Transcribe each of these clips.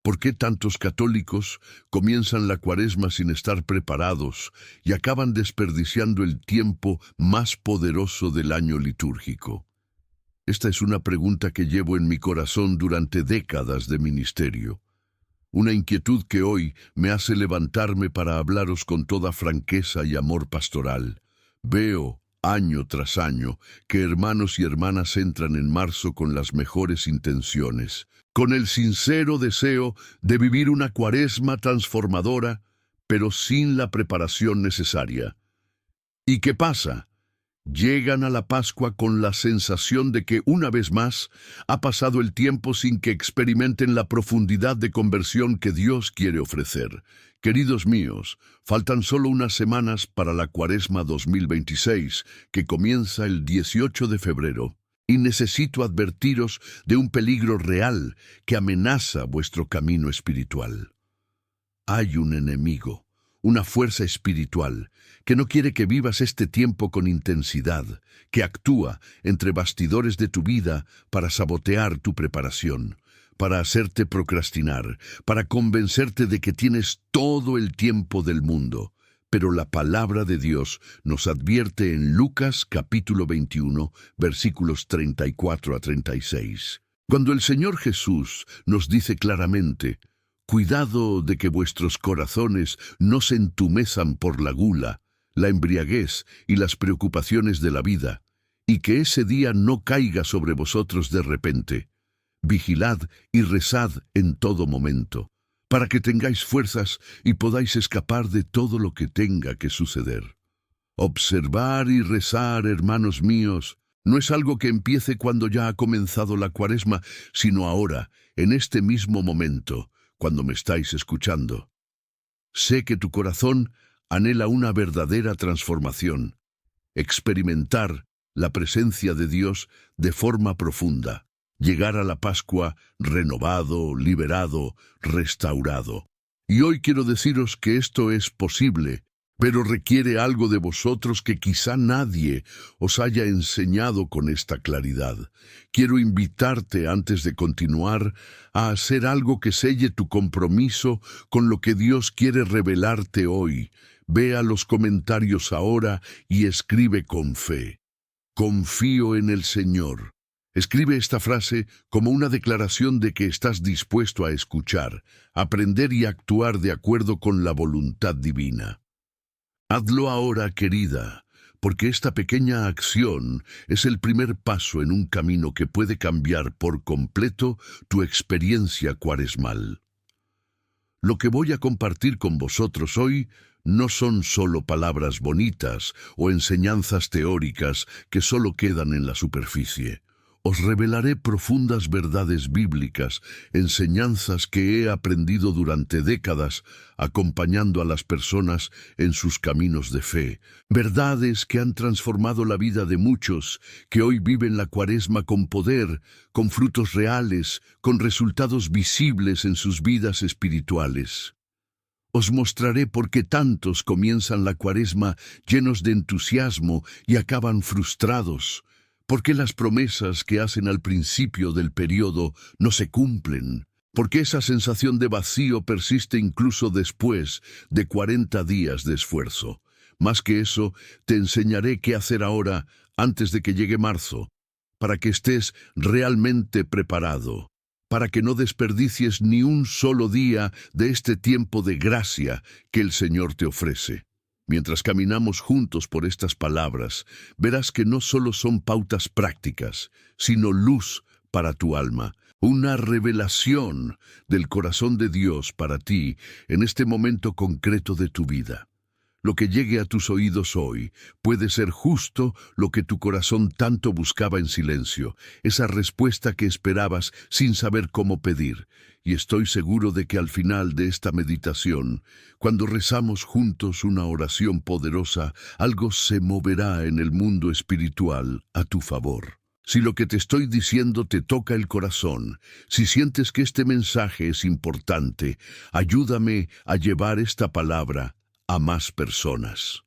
¿Por qué tantos católicos comienzan la Cuaresma sin estar preparados y acaban desperdiciando el tiempo más poderoso del año litúrgico? Esta es una pregunta que llevo en mi corazón durante décadas de ministerio. Una inquietud que hoy me hace levantarme para hablaros con toda franqueza y amor pastoral. Veo, año tras año, que hermanos y hermanas entran en marzo con las mejores intenciones, con el sincero deseo de vivir una Cuaresma transformadora, pero sin la preparación necesaria. ¿Y qué pasa? Llegan a la Pascua con la sensación de que, una vez más, ha pasado el tiempo sin que experimenten la profundidad de conversión que Dios quiere ofrecer. Queridos míos, faltan solo unas semanas para la Cuaresma 2026, que comienza el 18 de febrero. Y necesito advertiros de un peligro real que amenaza vuestro camino espiritual. Hay un enemigo, una fuerza espiritual, que no quiere que vivas este tiempo con intensidad, que actúa entre bastidores de tu vida para sabotear tu preparación, para hacerte procrastinar, para convencerte de que tienes todo el tiempo del mundo. Pero la palabra de Dios nos advierte en Lucas capítulo 21, versículos 34 a 36. Cuando el Señor Jesús nos dice claramente: cuidado de que vuestros corazones no se entumezcan por la gula, la embriaguez y las preocupaciones de la vida, y que ese día no caiga sobre vosotros de repente. Vigilad y rezad en todo momento, para que tengáis fuerzas y podáis escapar de todo lo que tenga que suceder. Observar y rezar, hermanos míos, no es algo que empiece cuando ya ha comenzado la Cuaresma, sino ahora, en este mismo momento, cuando me estáis escuchando. Sé que tu corazón anhela una verdadera transformación, experimentar la presencia de Dios de forma profunda, llegar a la Pascua renovado, liberado, restaurado. Y hoy quiero deciros que esto es posible, pero requiere algo de vosotros que quizá nadie os haya enseñado con esta claridad. Quiero invitarte, antes de continuar, a hacer algo que selle tu compromiso con lo que Dios quiere revelarte hoy. Ve a los comentarios ahora y escribe con fe: confío en el Señor. Escribe esta frase como una declaración de que estás dispuesto a escuchar, aprender y actuar de acuerdo con la voluntad divina. Hazlo ahora, querida, porque esta pequeña acción es el primer paso en un camino que puede cambiar por completo tu experiencia cuaresmal. Lo que voy a compartir con vosotros hoy no son solo palabras bonitas o enseñanzas teóricas que solo quedan en la superficie. Os revelaré profundas verdades bíblicas, enseñanzas que he aprendido durante décadas acompañando a las personas en sus caminos de fe. Verdades que han transformado la vida de muchos, que hoy viven la Cuaresma con poder, con frutos reales, con resultados visibles en sus vidas espirituales. Os mostraré por qué tantos comienzan la Cuaresma llenos de entusiasmo y acaban frustrados. ¿Por qué las promesas que hacen al principio del periodo no se cumplen? ¿Por qué esa sensación de vacío persiste incluso después de 40 días de esfuerzo? Más que eso, te enseñaré qué hacer ahora, antes de que llegue marzo, para que estés realmente preparado, para que no desperdicies ni un solo día de este tiempo de gracia que el Señor te ofrece. Mientras caminamos juntos por estas palabras, verás que no solo son pautas prácticas, sino luz para tu alma, una revelación del corazón de Dios para ti en este momento concreto de tu vida. Lo que llegue a tus oídos hoy puede ser justo lo que tu corazón tanto buscaba en silencio, esa respuesta que esperabas sin saber cómo pedir. Y estoy seguro de que al final de esta meditación, cuando rezamos juntos una oración poderosa, algo se moverá en el mundo espiritual a tu favor. Si lo que te estoy diciendo te toca el corazón, si sientes que este mensaje es importante, ayúdame a llevar esta palabra a más personas.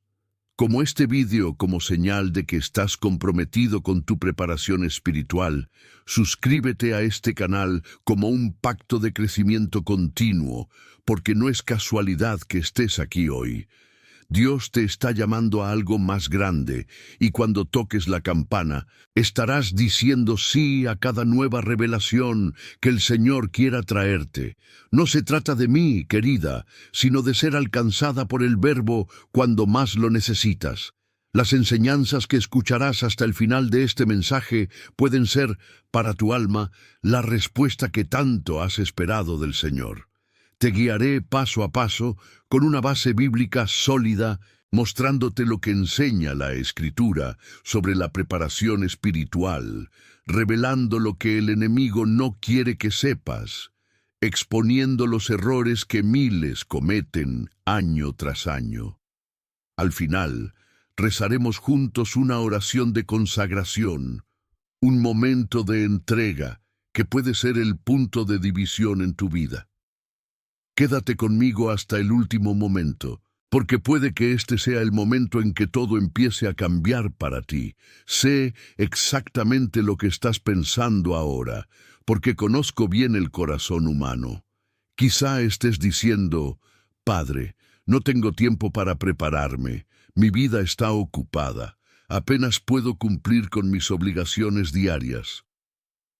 como este vídeo como señal de que estás comprometido con tu preparación espiritual, suscríbete a este canal como un pacto de crecimiento continuo, porque no es casualidad que estés aquí hoy. Dios te está llamando a algo más grande, y cuando toques la campana, estarás diciendo sí a cada nueva revelación que el Señor quiera traerte. No se trata de mí, querida, sino de ser alcanzada por el Verbo cuando más lo necesitas. Las enseñanzas que escucharás hasta el final de este mensaje pueden ser, para tu alma, la respuesta que tanto has esperado del Señor. Te guiaré paso a paso con una base bíblica sólida, mostrándote lo que enseña la Escritura sobre la preparación espiritual, revelando lo que el enemigo no quiere que sepas, exponiendo los errores que miles cometen año tras año. Al final, rezaremos juntos una oración de consagración, un momento de entrega que puede ser el punto de división en tu vida. Quédate conmigo hasta el último momento, porque puede que este sea el momento en que todo empiece a cambiar para ti. Sé exactamente lo que estás pensando ahora, porque conozco bien el corazón humano. Quizá estés diciendo, Padre, no tengo tiempo para prepararme, mi vida está ocupada, apenas puedo cumplir con mis obligaciones diarias.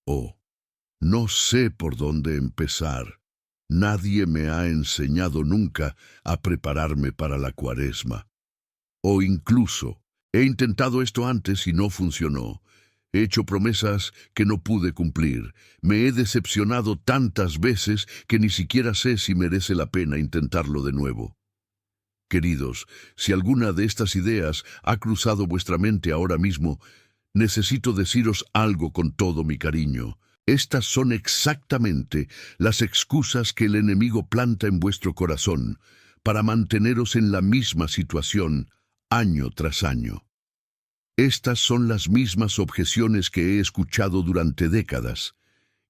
Oh, no sé por dónde empezar. Nadie me ha enseñado nunca a prepararme para la Cuaresma. O incluso, he intentado esto antes y no funcionó. He hecho promesas que no pude cumplir. Me he decepcionado tantas veces que ni siquiera sé si merece la pena intentarlo de nuevo. Queridos, si alguna de estas ideas ha cruzado vuestra mente ahora mismo, necesito deciros algo con todo mi cariño. Estas son exactamente las excusas que el enemigo planta en vuestro corazón para manteneros en la misma situación año tras año. Estas son las mismas objeciones que he escuchado durante décadas,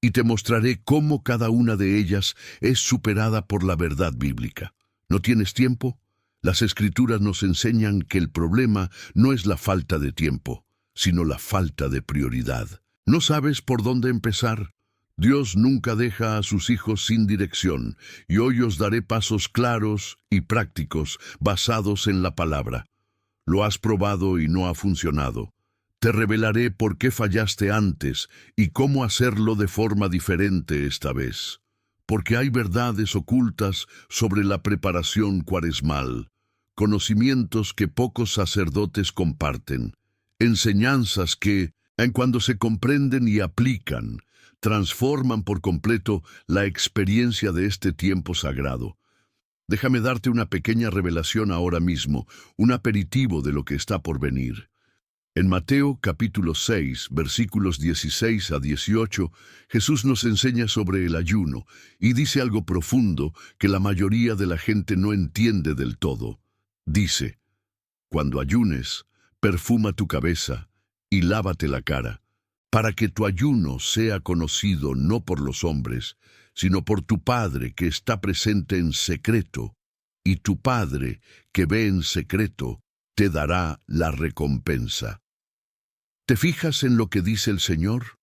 y te mostraré cómo cada una de ellas es superada por la verdad bíblica. ¿No tienes tiempo? Las Escrituras nos enseñan que el problema no es la falta de tiempo, sino la falta de prioridad. ¿No sabes por dónde empezar? Dios nunca deja a sus hijos sin dirección, y hoy os daré pasos claros y prácticos basados en la palabra. Lo has probado y no ha funcionado. Te revelaré por qué fallaste antes y cómo hacerlo de forma diferente esta vez. Porque hay verdades ocultas sobre la preparación cuaresmal, conocimientos que pocos sacerdotes comparten, enseñanzas que, en cuando se comprenden y aplican, transforman por completo la experiencia de este tiempo sagrado. Déjame darte una pequeña revelación ahora mismo, un aperitivo de lo que está por venir. En Mateo capítulo 6, versículos 16 a 18, Jesús nos enseña sobre el ayuno y dice algo profundo que la mayoría de la gente no entiende del todo. Dice, cuando ayunes, perfuma tu cabeza y lávate la cara, para que tu ayuno sea conocido no por los hombres, sino por tu Padre que está presente en secreto, y tu Padre que ve en secreto te dará la recompensa. ¿Te fijas en lo que dice el Señor?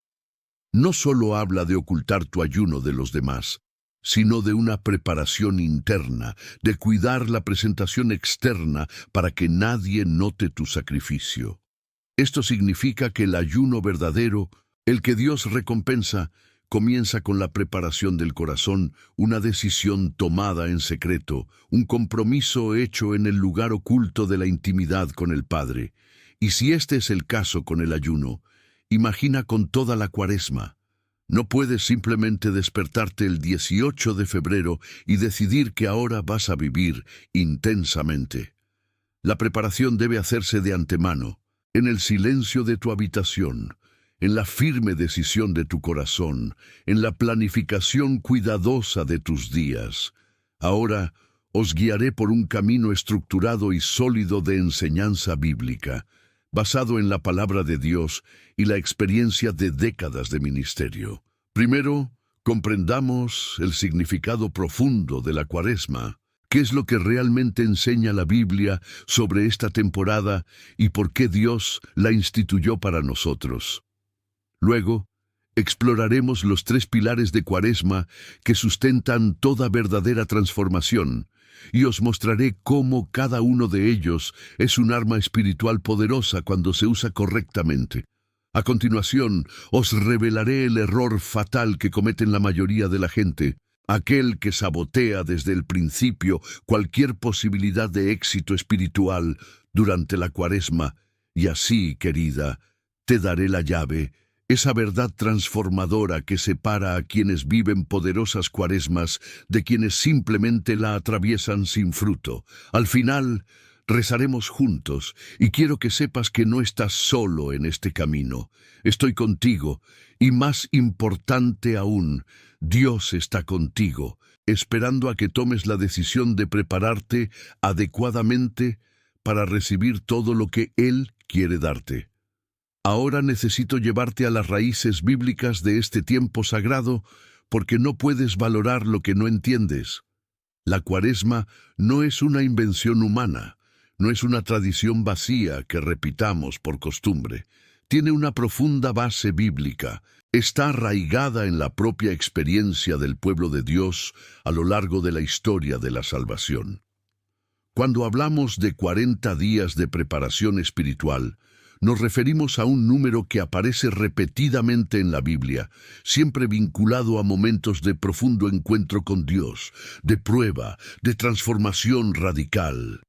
No solo habla de ocultar tu ayuno de los demás, sino de una preparación interna, de cuidar la presentación externa para que nadie note tu sacrificio. Esto significa que el ayuno verdadero, el que Dios recompensa, comienza con la preparación del corazón, una decisión tomada en secreto, un compromiso hecho en el lugar oculto de la intimidad con el Padre. Y si este es el caso con el ayuno, imagina con toda la Cuaresma. No puedes simplemente despertarte el 18 de febrero y decidir que ahora vas a vivir intensamente. La preparación debe hacerse de antemano, en el silencio de tu habitación, en la firme decisión de tu corazón, en la planificación cuidadosa de tus días. Ahora os guiaré por un camino estructurado y sólido de enseñanza bíblica, basado en la palabra de Dios y la experiencia de décadas de ministerio. Primero, comprendamos el significado profundo de la Cuaresma. ¿Qué es lo que realmente enseña la Biblia sobre esta temporada y por qué Dios la instituyó para nosotros? Luego, exploraremos los 3 pilares de Cuaresma que sustentan toda verdadera transformación, y os mostraré cómo cada uno de ellos es un arma espiritual poderosa cuando se usa correctamente. A continuación, os revelaré el error fatal que cometen la mayoría de la gente, aquel que sabotea desde el principio cualquier posibilidad de éxito espiritual durante la Cuaresma, y así, querida, te daré la llave, esa verdad transformadora que separa a quienes viven poderosas cuaresmas de quienes simplemente la atraviesan sin fruto. Al final, rezaremos juntos, y quiero que sepas que no estás solo en este camino. Estoy contigo, y más importante aún, Dios está contigo, esperando a que tomes la decisión de prepararte adecuadamente para recibir todo lo que Él quiere darte. Ahora necesito llevarte a las raíces bíblicas de este tiempo sagrado, porque no puedes valorar lo que no entiendes. La Cuaresma no es una invención humana, no es una tradición vacía que repitamos por costumbre. Tiene una profunda base bíblica. Está arraigada en la propia experiencia del pueblo de Dios a lo largo de la historia de la salvación. Cuando hablamos de 40 días de preparación espiritual, nos referimos a un número que aparece repetidamente en la Biblia, siempre vinculado a momentos de profundo encuentro con Dios, de prueba, de transformación radical.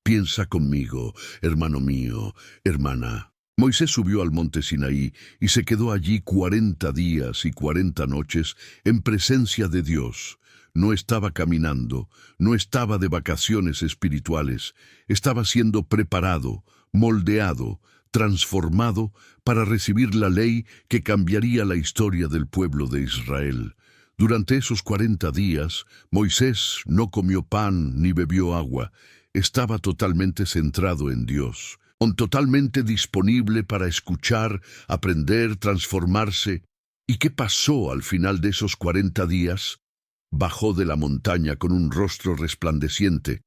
Piensa conmigo, hermano mío, hermana. Moisés subió al monte Sinaí y se quedó allí 40 días y 40 noches en presencia de Dios. No estaba caminando, no estaba de vacaciones espirituales, estaba siendo preparado, moldeado, transformado para recibir la ley que cambiaría la historia del pueblo de Israel. Durante esos 40 días, Moisés no comió pan ni bebió agua. Estaba totalmente centrado en Dios, totalmente disponible para escuchar, aprender, transformarse. ¿Y qué pasó al final de esos 40 días? Bajó de la montaña con un rostro resplandeciente,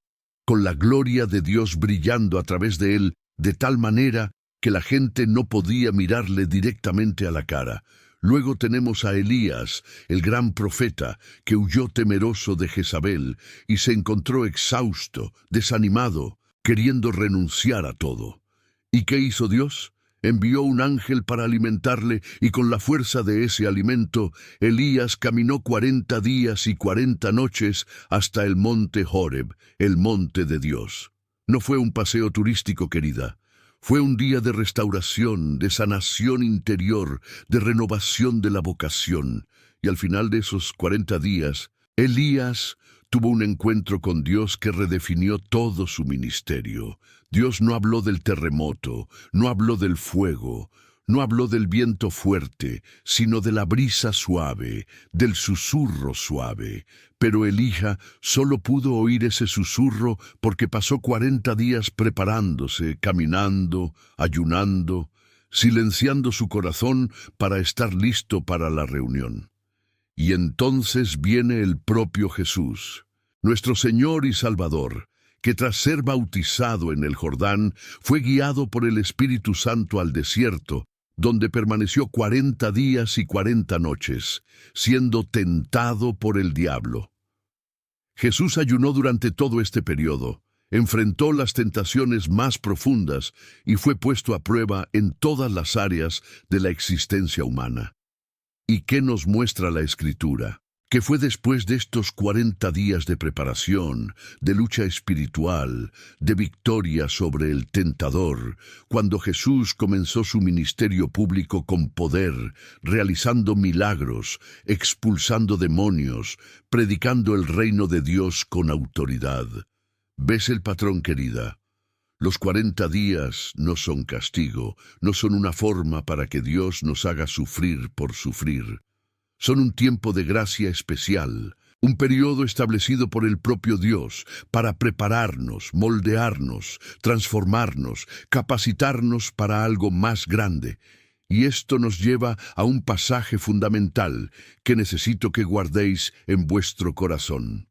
con la gloria de Dios brillando a través de él, de tal manera que la gente no podía mirarle directamente a la cara. Luego tenemos a Elías, el gran profeta, que huyó temeroso de Jezabel y se encontró exhausto, desanimado, queriendo renunciar a todo. ¿Y qué hizo Dios? Envió un ángel para alimentarle, y con la fuerza de ese alimento, Elías caminó 40 días y 40 noches hasta el monte Horeb, el monte de Dios. No fue un paseo turístico, querida. Fue un día de restauración, de sanación interior, de renovación de la vocación. Y al final de esos 40 días, Elías tuvo un encuentro con Dios que redefinió todo su ministerio. Dios no habló del terremoto, no habló del fuego, no habló del viento fuerte, sino de la brisa suave, del susurro suave. Pero Elías solo pudo oír ese susurro porque pasó 40 días preparándose, caminando, ayunando, silenciando su corazón para estar listo para la reunión. Y entonces viene el propio Jesús, nuestro Señor y Salvador, que tras ser bautizado en el Jordán, fue guiado por el Espíritu Santo al desierto, donde permaneció 40 días y 40 noches, siendo tentado por el diablo. Jesús ayunó durante todo este periodo, enfrentó las tentaciones más profundas y fue puesto a prueba en todas las áreas de la existencia humana. ¿Y qué nos muestra la Escritura? Que fue después de estos 40 días de preparación, de lucha espiritual, de victoria sobre el tentador, cuando Jesús comenzó su ministerio público con poder, realizando milagros, expulsando demonios, predicando el reino de Dios con autoridad. ¿Ves el patrón, querida? Los 40 días no son castigo, no son una forma para que Dios nos haga sufrir por sufrir. Son un tiempo de gracia especial, un periodo establecido por el propio Dios para prepararnos, moldearnos, transformarnos, capacitarnos para algo más grande. Y esto nos lleva a un pasaje fundamental que necesito que guardéis en vuestro corazón.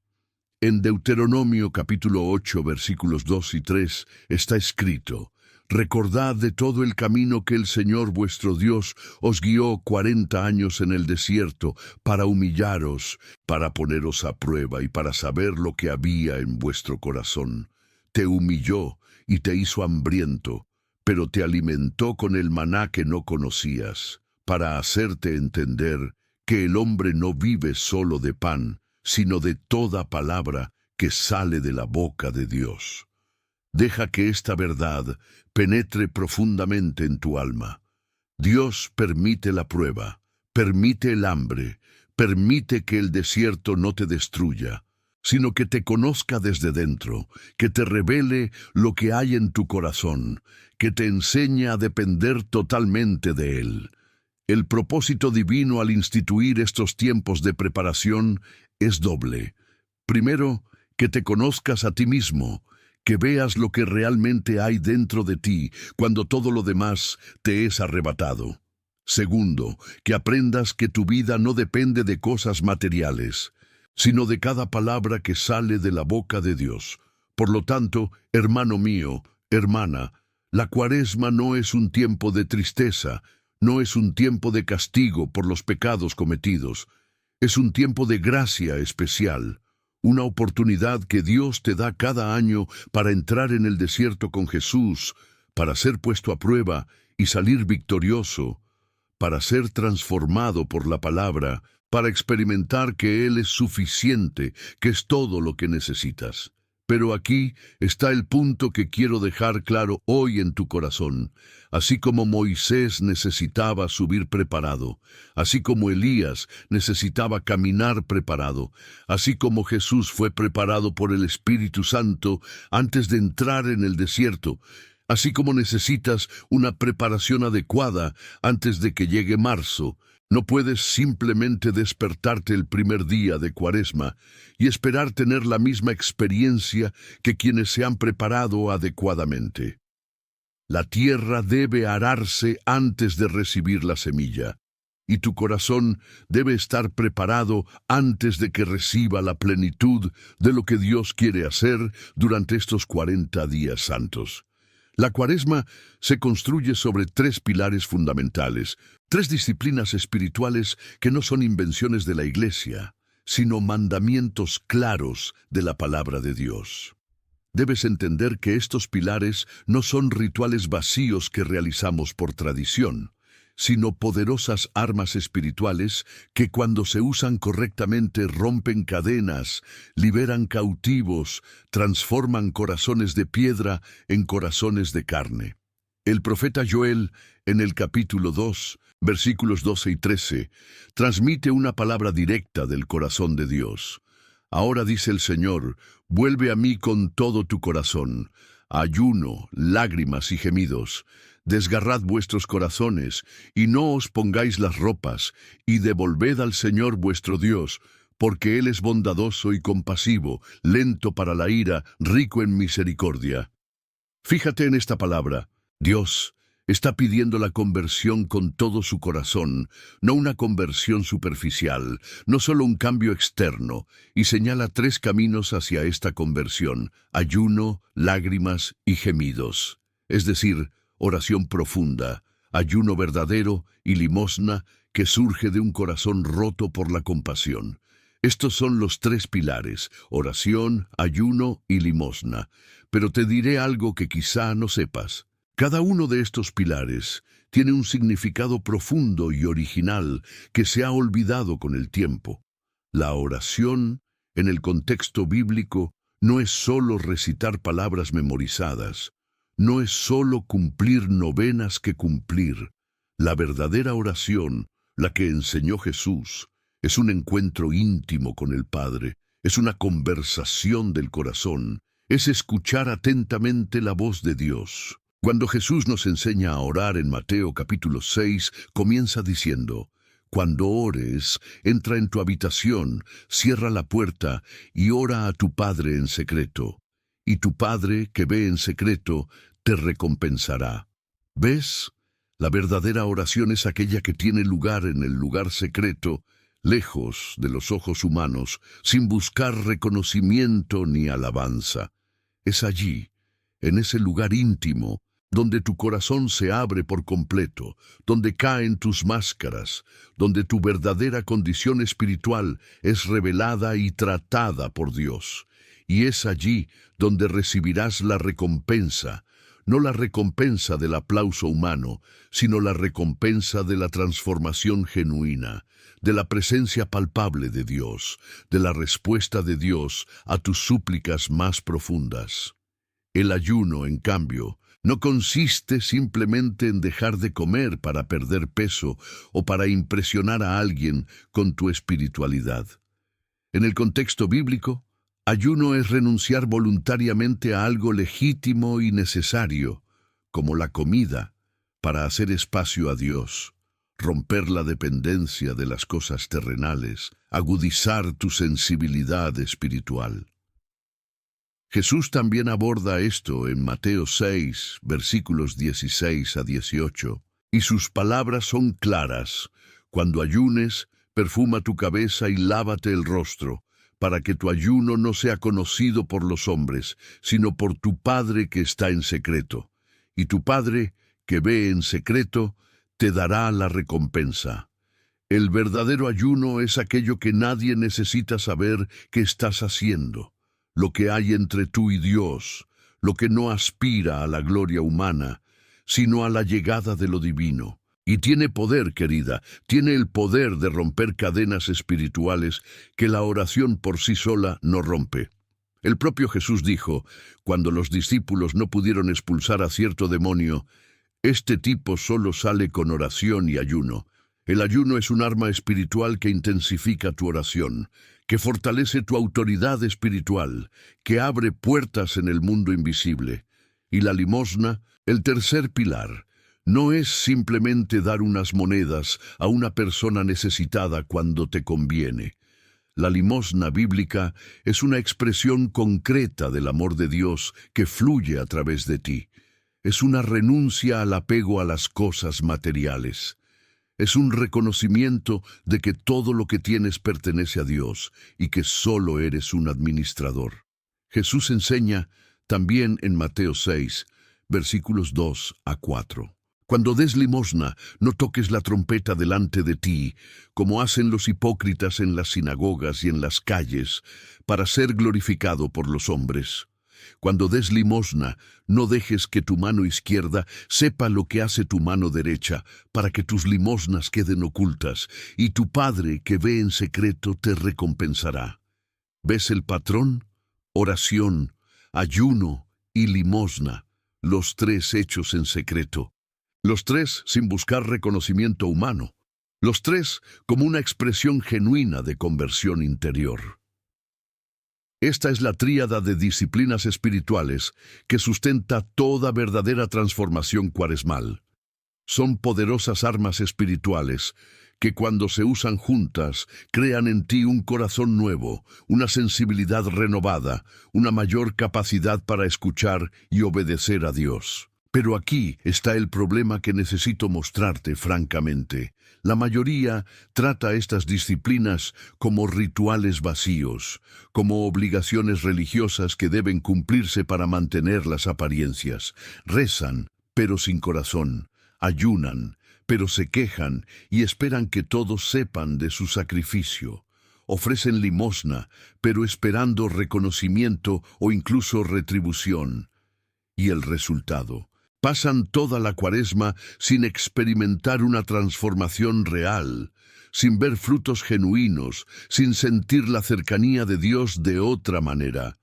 En Deuteronomio capítulo 8, versículos 2 y 3 está escrito: Recordad de todo el camino que el Señor vuestro Dios os guió 40 años en el desierto, para humillaros, para poneros a prueba y para saber lo que había en vuestro corazón. Te humilló y te hizo hambriento, pero te alimentó con el maná que no conocías, para hacerte entender que el hombre no vive solo de pan, sino de toda palabra que sale de la boca de Dios. Deja que esta verdad penetre profundamente en tu alma. Dios permite la prueba, permite el hambre, permite que el desierto no te destruya, sino que te conozca desde dentro, que te revele lo que hay en tu corazón, que te enseñe a depender totalmente de Él. El propósito divino al instituir estos tiempos de preparación es doble. Primero, que te conozcas a ti mismo, que veas lo que realmente hay dentro de ti cuando todo lo demás te es arrebatado. Segundo, que aprendas que tu vida no depende de cosas materiales, sino de cada palabra que sale de la boca de Dios. Por lo tanto, hermano mío, hermana, la Cuaresma no es un tiempo de tristeza, no es un tiempo de castigo por los pecados cometidos. Es un tiempo de gracia especial, una oportunidad que Dios te da cada año para entrar en el desierto con Jesús, para ser puesto a prueba y salir victorioso, para ser transformado por la palabra, para experimentar que Él es suficiente, que es todo lo que necesitas. Pero aquí está el punto que quiero dejar claro hoy en tu corazón. Así como Moisés necesitaba subir preparado, así como Elías necesitaba caminar preparado, así como Jesús fue preparado por el Espíritu Santo antes de entrar en el desierto, así como necesitas una preparación adecuada antes de que llegue marzo, no puedes simplemente despertarte el primer día de Cuaresma y esperar tener la misma experiencia que quienes se han preparado adecuadamente. La tierra debe ararse antes de recibir la semilla, y tu corazón debe estar preparado antes de que reciba la plenitud de lo que Dios quiere hacer durante estos 40 días santos. La Cuaresma se construye sobre 3 pilares fundamentales, 3 disciplinas espirituales que no son invenciones de la Iglesia, sino mandamientos claros de la palabra de Dios. Debes entender que estos pilares no son rituales vacíos que realizamos por tradición, sino poderosas armas espirituales que cuando se usan correctamente rompen cadenas, liberan cautivos, transforman corazones de piedra en corazones de carne. El profeta Joel, en el capítulo 2, versículos 12 y 13, transmite una palabra directa del corazón de Dios. Ahora dice el Señor, vuelve a mí con todo tu corazón, ayuno, lágrimas y gemidos. Desgarrad vuestros corazones, y no os pongáis las ropas, y devolved al Señor vuestro Dios, porque Él es bondadoso y compasivo, lento para la ira, rico en misericordia. Fíjate en esta palabra. Dios está pidiendo la conversión con todo su corazón, no una conversión superficial, no solo un cambio externo, y señala 3 caminos hacia esta conversión: ayuno, lágrimas y gemidos. Es decir, oración profunda, ayuno verdadero y limosna que surge de un corazón roto por la compasión. Estos son los 3 pilares: oración, ayuno y limosna. Pero te diré algo que quizá no sepas. Cada uno de estos pilares tiene un significado profundo y original que se ha olvidado con el tiempo. La oración, en el contexto bíblico, no es solo recitar palabras memorizadas, no es solo cumplir novenas que cumplir. La verdadera oración, la que enseñó Jesús, es un encuentro íntimo con el Padre, es una conversación del corazón, es escuchar atentamente la voz de Dios. Cuando Jesús nos enseña a orar en Mateo capítulo 6, comienza diciendo: cuando ores, entra en tu habitación, cierra la puerta y ora a tu Padre en secreto. Y tu Padre, que ve en secreto, te recompensará. ¿Ves? La verdadera oración es aquella que tiene lugar en el lugar secreto, lejos de los ojos humanos, sin buscar reconocimiento ni alabanza. Es allí, en ese lugar íntimo, donde tu corazón se abre por completo, donde caen tus máscaras, donde tu verdadera condición espiritual es revelada y tratada por Dios. Y es allí donde recibirás la recompensa, no la recompensa del aplauso humano, sino la recompensa de la transformación genuina, de la presencia palpable de Dios, de la respuesta de Dios a tus súplicas más profundas. El ayuno, en cambio, no consiste simplemente en dejar de comer para perder peso o para impresionar a alguien con tu espiritualidad. En el contexto bíblico, ayuno es renunciar voluntariamente a algo legítimo y necesario, como la comida, para hacer espacio a Dios, romper la dependencia de las cosas terrenales, agudizar tu sensibilidad espiritual. Jesús también aborda esto en Mateo 6, versículos 16 a 18, y sus palabras son claras. Cuando ayunes, perfuma tu cabeza y lávate el rostro, para que tu ayuno no sea conocido por los hombres, sino por tu Padre que está en secreto. Y tu Padre, que ve en secreto, te dará la recompensa. El verdadero ayuno es aquello que nadie necesita saber que estás haciendo. Lo que hay entre tú y Dios, lo que no aspira a la gloria humana, sino a la llegada de lo divino. Y tiene poder, querida, tiene el poder de romper cadenas espirituales que la oración por sí sola no rompe. El propio Jesús dijo, cuando los discípulos no pudieron expulsar a cierto demonio, este tipo solo sale con oración y ayuno. El ayuno es un arma espiritual que intensifica tu oración, que fortalece tu autoridad espiritual, que abre puertas en el mundo invisible. Y la limosna, el tercer pilar, no es simplemente dar unas monedas a una persona necesitada cuando te conviene. La limosna bíblica es una expresión concreta del amor de Dios que fluye a través de ti. Es una renuncia al apego a las cosas materiales. Es un reconocimiento de que todo lo que tienes pertenece a Dios y que solo eres un administrador. Jesús enseña también en Mateo 6, versículos 2 a 4. Cuando des limosna, no toques la trompeta delante de ti, como hacen los hipócritas en las sinagogas y en las calles, para ser glorificado por los hombres. Cuando des limosna, no dejes que tu mano izquierda sepa lo que hace tu mano derecha, para que tus limosnas queden ocultas, y tu Padre que ve en secreto te recompensará. ¿Ves el patrón? Oración, ayuno y limosna, los tres hechos en secreto. Los tres sin buscar reconocimiento humano. Los tres como una expresión genuina de conversión interior. Esta es la tríada de disciplinas espirituales que sustenta toda verdadera transformación cuaresmal. Son poderosas armas espirituales que cuando se usan juntas crean en ti un corazón nuevo, una sensibilidad renovada, una mayor capacidad para escuchar y obedecer a Dios. Pero aquí está el problema que necesito mostrarte francamente. La mayoría trata estas disciplinas como rituales vacíos, como obligaciones religiosas que deben cumplirse para mantener las apariencias. Rezan, pero sin corazón. Ayunan, pero se quejan y esperan que todos sepan de su sacrificio. Ofrecen limosna, pero esperando reconocimiento o incluso retribución. Y el resultado: pasan toda la Cuaresma sin experimentar una transformación real, sin ver frutos genuinos, sin sentir la cercanía de Dios de otra manera.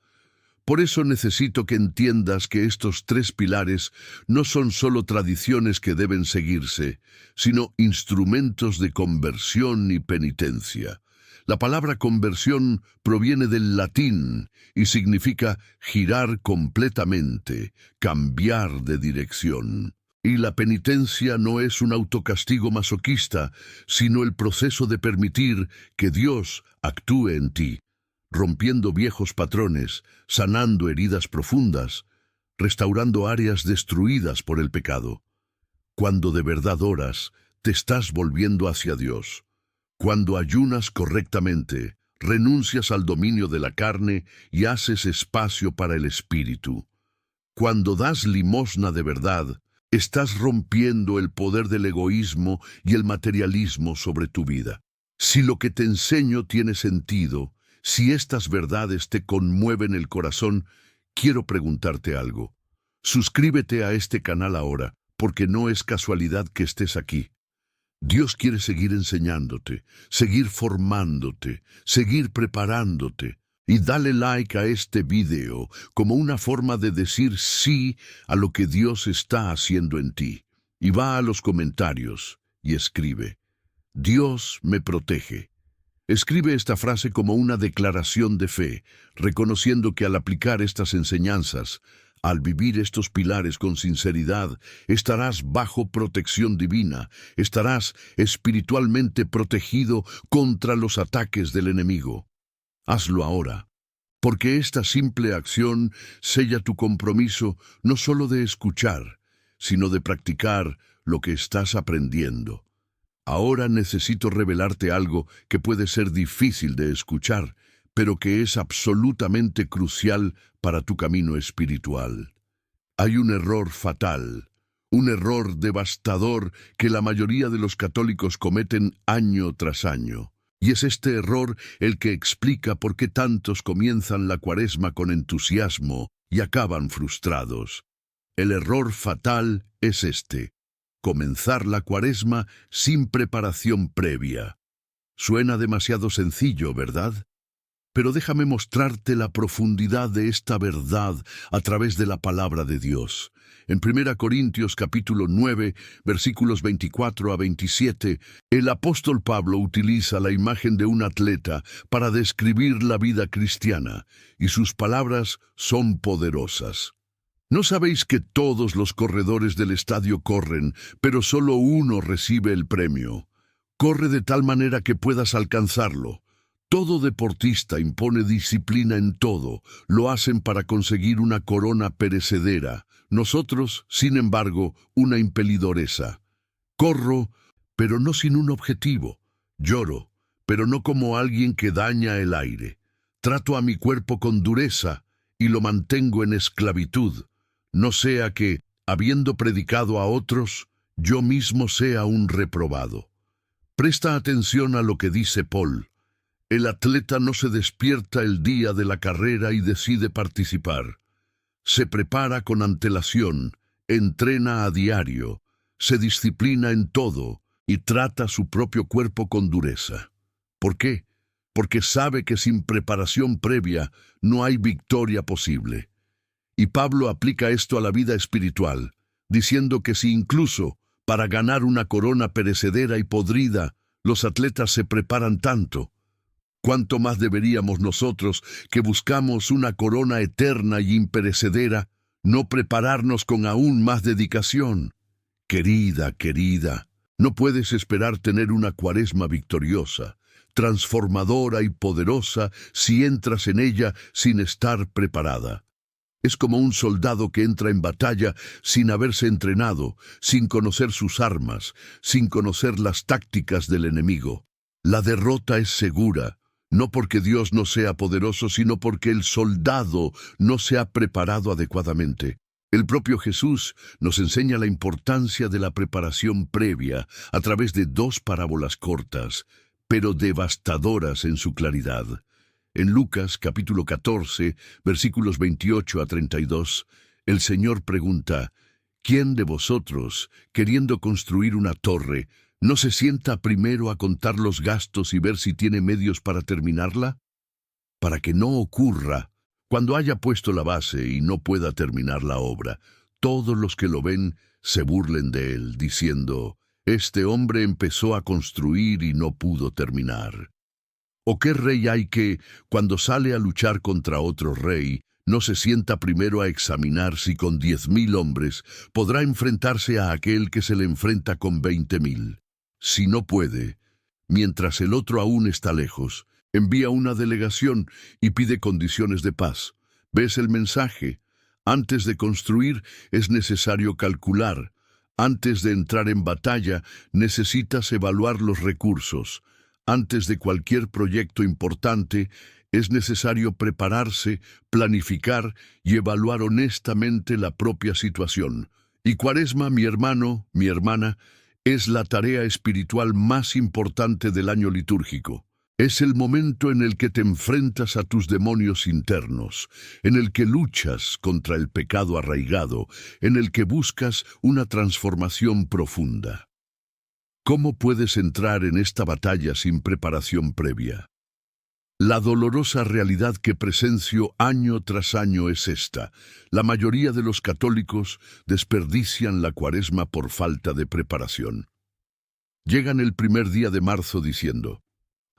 Por eso necesito que entiendas que estos tres pilares no son solo tradiciones que deben seguirse, sino instrumentos de conversión y penitencia. La palabra conversión proviene del latín y significa girar completamente, cambiar de dirección. Y la penitencia no es un autocastigo masoquista, sino el proceso de permitir que Dios actúe en ti, rompiendo viejos patrones, sanando heridas profundas, restaurando áreas destruidas por el pecado. Cuando de verdad oras, te estás volviendo hacia Dios. Cuando ayunas correctamente, renuncias al dominio de la carne y haces espacio para el espíritu. Cuando das limosna de verdad, estás rompiendo el poder del egoísmo y el materialismo sobre tu vida. Si lo que te enseño tiene sentido, si estas verdades te conmueven el corazón, quiero preguntarte algo. Suscríbete a este canal ahora, porque no es casualidad que estés aquí. Dios quiere seguir enseñándote, seguir formándote, seguir preparándote. Y dale like a este video como una forma de decir sí a lo que Dios está haciendo en ti. Y va a los comentarios y escribe: Dios me protege. Escribe esta frase como una declaración de fe, reconociendo que al aplicar estas enseñanzas, al vivir estos pilares con sinceridad, estarás bajo protección divina, estarás espiritualmente protegido contra los ataques del enemigo. Hazlo ahora, porque esta simple acción sella tu compromiso no solo de escuchar, sino de practicar lo que estás aprendiendo. Ahora necesito revelarte algo que puede ser difícil de escuchar, pero que es absolutamente crucial para tu camino espiritual. Hay un error fatal, un error devastador que la mayoría de los católicos cometen año tras año. Y es este error el que explica por qué tantos comienzan la Cuaresma con entusiasmo y acaban frustrados. El error fatal es este: comenzar la Cuaresma sin preparación previa. Suena demasiado sencillo, ¿verdad? Pero déjame mostrarte la profundidad de esta verdad a través de la palabra de Dios. En 1 Corintios capítulo 9, versículos 24 a 27, el apóstol Pablo utiliza la imagen de un atleta para describir la vida cristiana, y sus palabras son poderosas. ¿No sabéis que todos los corredores del estadio corren, pero solo uno recibe el premio? Corre de tal manera que puedas alcanzarlo. Todo deportista impone disciplina en todo, lo hacen para conseguir una corona perecedera. Nosotros, sin embargo, una impelidoresa. Corro, pero no sin un objetivo. Lloro, pero no como alguien que daña el aire. Trato a mi cuerpo con dureza y lo mantengo en esclavitud. No sea que, habiendo predicado a otros, yo mismo sea un reprobado. Presta atención a lo que dice Paul. El atleta no se despierta el día de la carrera y decide participar. Se prepara con antelación, entrena a diario, se disciplina en todo y trata su propio cuerpo con dureza. ¿Por qué? Porque sabe que sin preparación previa no hay victoria posible. Y Pablo aplica esto a la vida espiritual, diciendo que si incluso para ganar una corona perecedera y podrida, los atletas se preparan tanto, ¿cuánto más deberíamos nosotros, que buscamos una corona eterna y imperecedera, no prepararnos con aún más dedicación? Querida, no puedes esperar tener una Cuaresma victoriosa, transformadora y poderosa si entras en ella sin estar preparada. Es como un soldado que entra en batalla sin haberse entrenado, sin conocer sus armas, sin conocer las tácticas del enemigo. La derrota es segura, no porque Dios no sea poderoso, sino porque el soldado no se ha preparado adecuadamente. El propio Jesús nos enseña la importancia de la preparación previa a través de dos parábolas cortas, pero devastadoras en su claridad. En Lucas capítulo 14, versículos 28 a 32, el Señor pregunta: ¿quién de vosotros, queriendo construir una torre, no se sienta primero a contar los gastos y ver si tiene medios para terminarla? Para que no ocurra, cuando haya puesto la base y no pueda terminar la obra, todos los que lo ven se burlen de él, diciendo: este hombre empezó a construir y no pudo terminar. ¿O qué rey hay que, cuando sale a luchar contra otro rey, no se sienta primero a examinar si con 10,000 hombres podrá enfrentarse a aquel que se le enfrenta con 20,000? Si no puede, mientras el otro aún está lejos, envía una delegación y pide condiciones de paz. ¿Ves el mensaje? Antes de construir es necesario calcular. Antes de entrar en batalla necesitas evaluar los recursos. Antes de cualquier proyecto importante, es necesario prepararse, planificar y evaluar honestamente la propia situación. Y Cuaresma, mi hermano, mi hermana, es la tarea espiritual más importante del año litúrgico. Es el momento en el que te enfrentas a tus demonios internos, en el que luchas contra el pecado arraigado, en el que buscas una transformación profunda. ¿Cómo puedes entrar en esta batalla sin preparación previa? La dolorosa realidad que presencio año tras año es esta. La mayoría de los católicos desperdician la Cuaresma por falta de preparación. Llegan el primer día de marzo diciendo: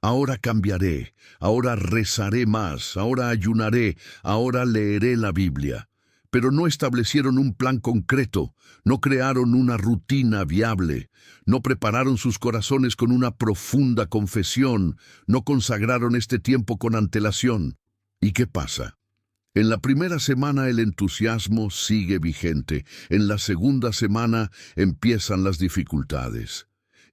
ahora cambiaré, ahora rezaré más, ahora ayunaré, ahora leeré la Biblia. Pero no establecieron un plan concreto, no crearon una rutina viable, no prepararon sus corazones con una profunda confesión, no consagraron este tiempo con antelación. ¿Y qué pasa? En la primera semana el entusiasmo sigue vigente, en la segunda semana empiezan las dificultades.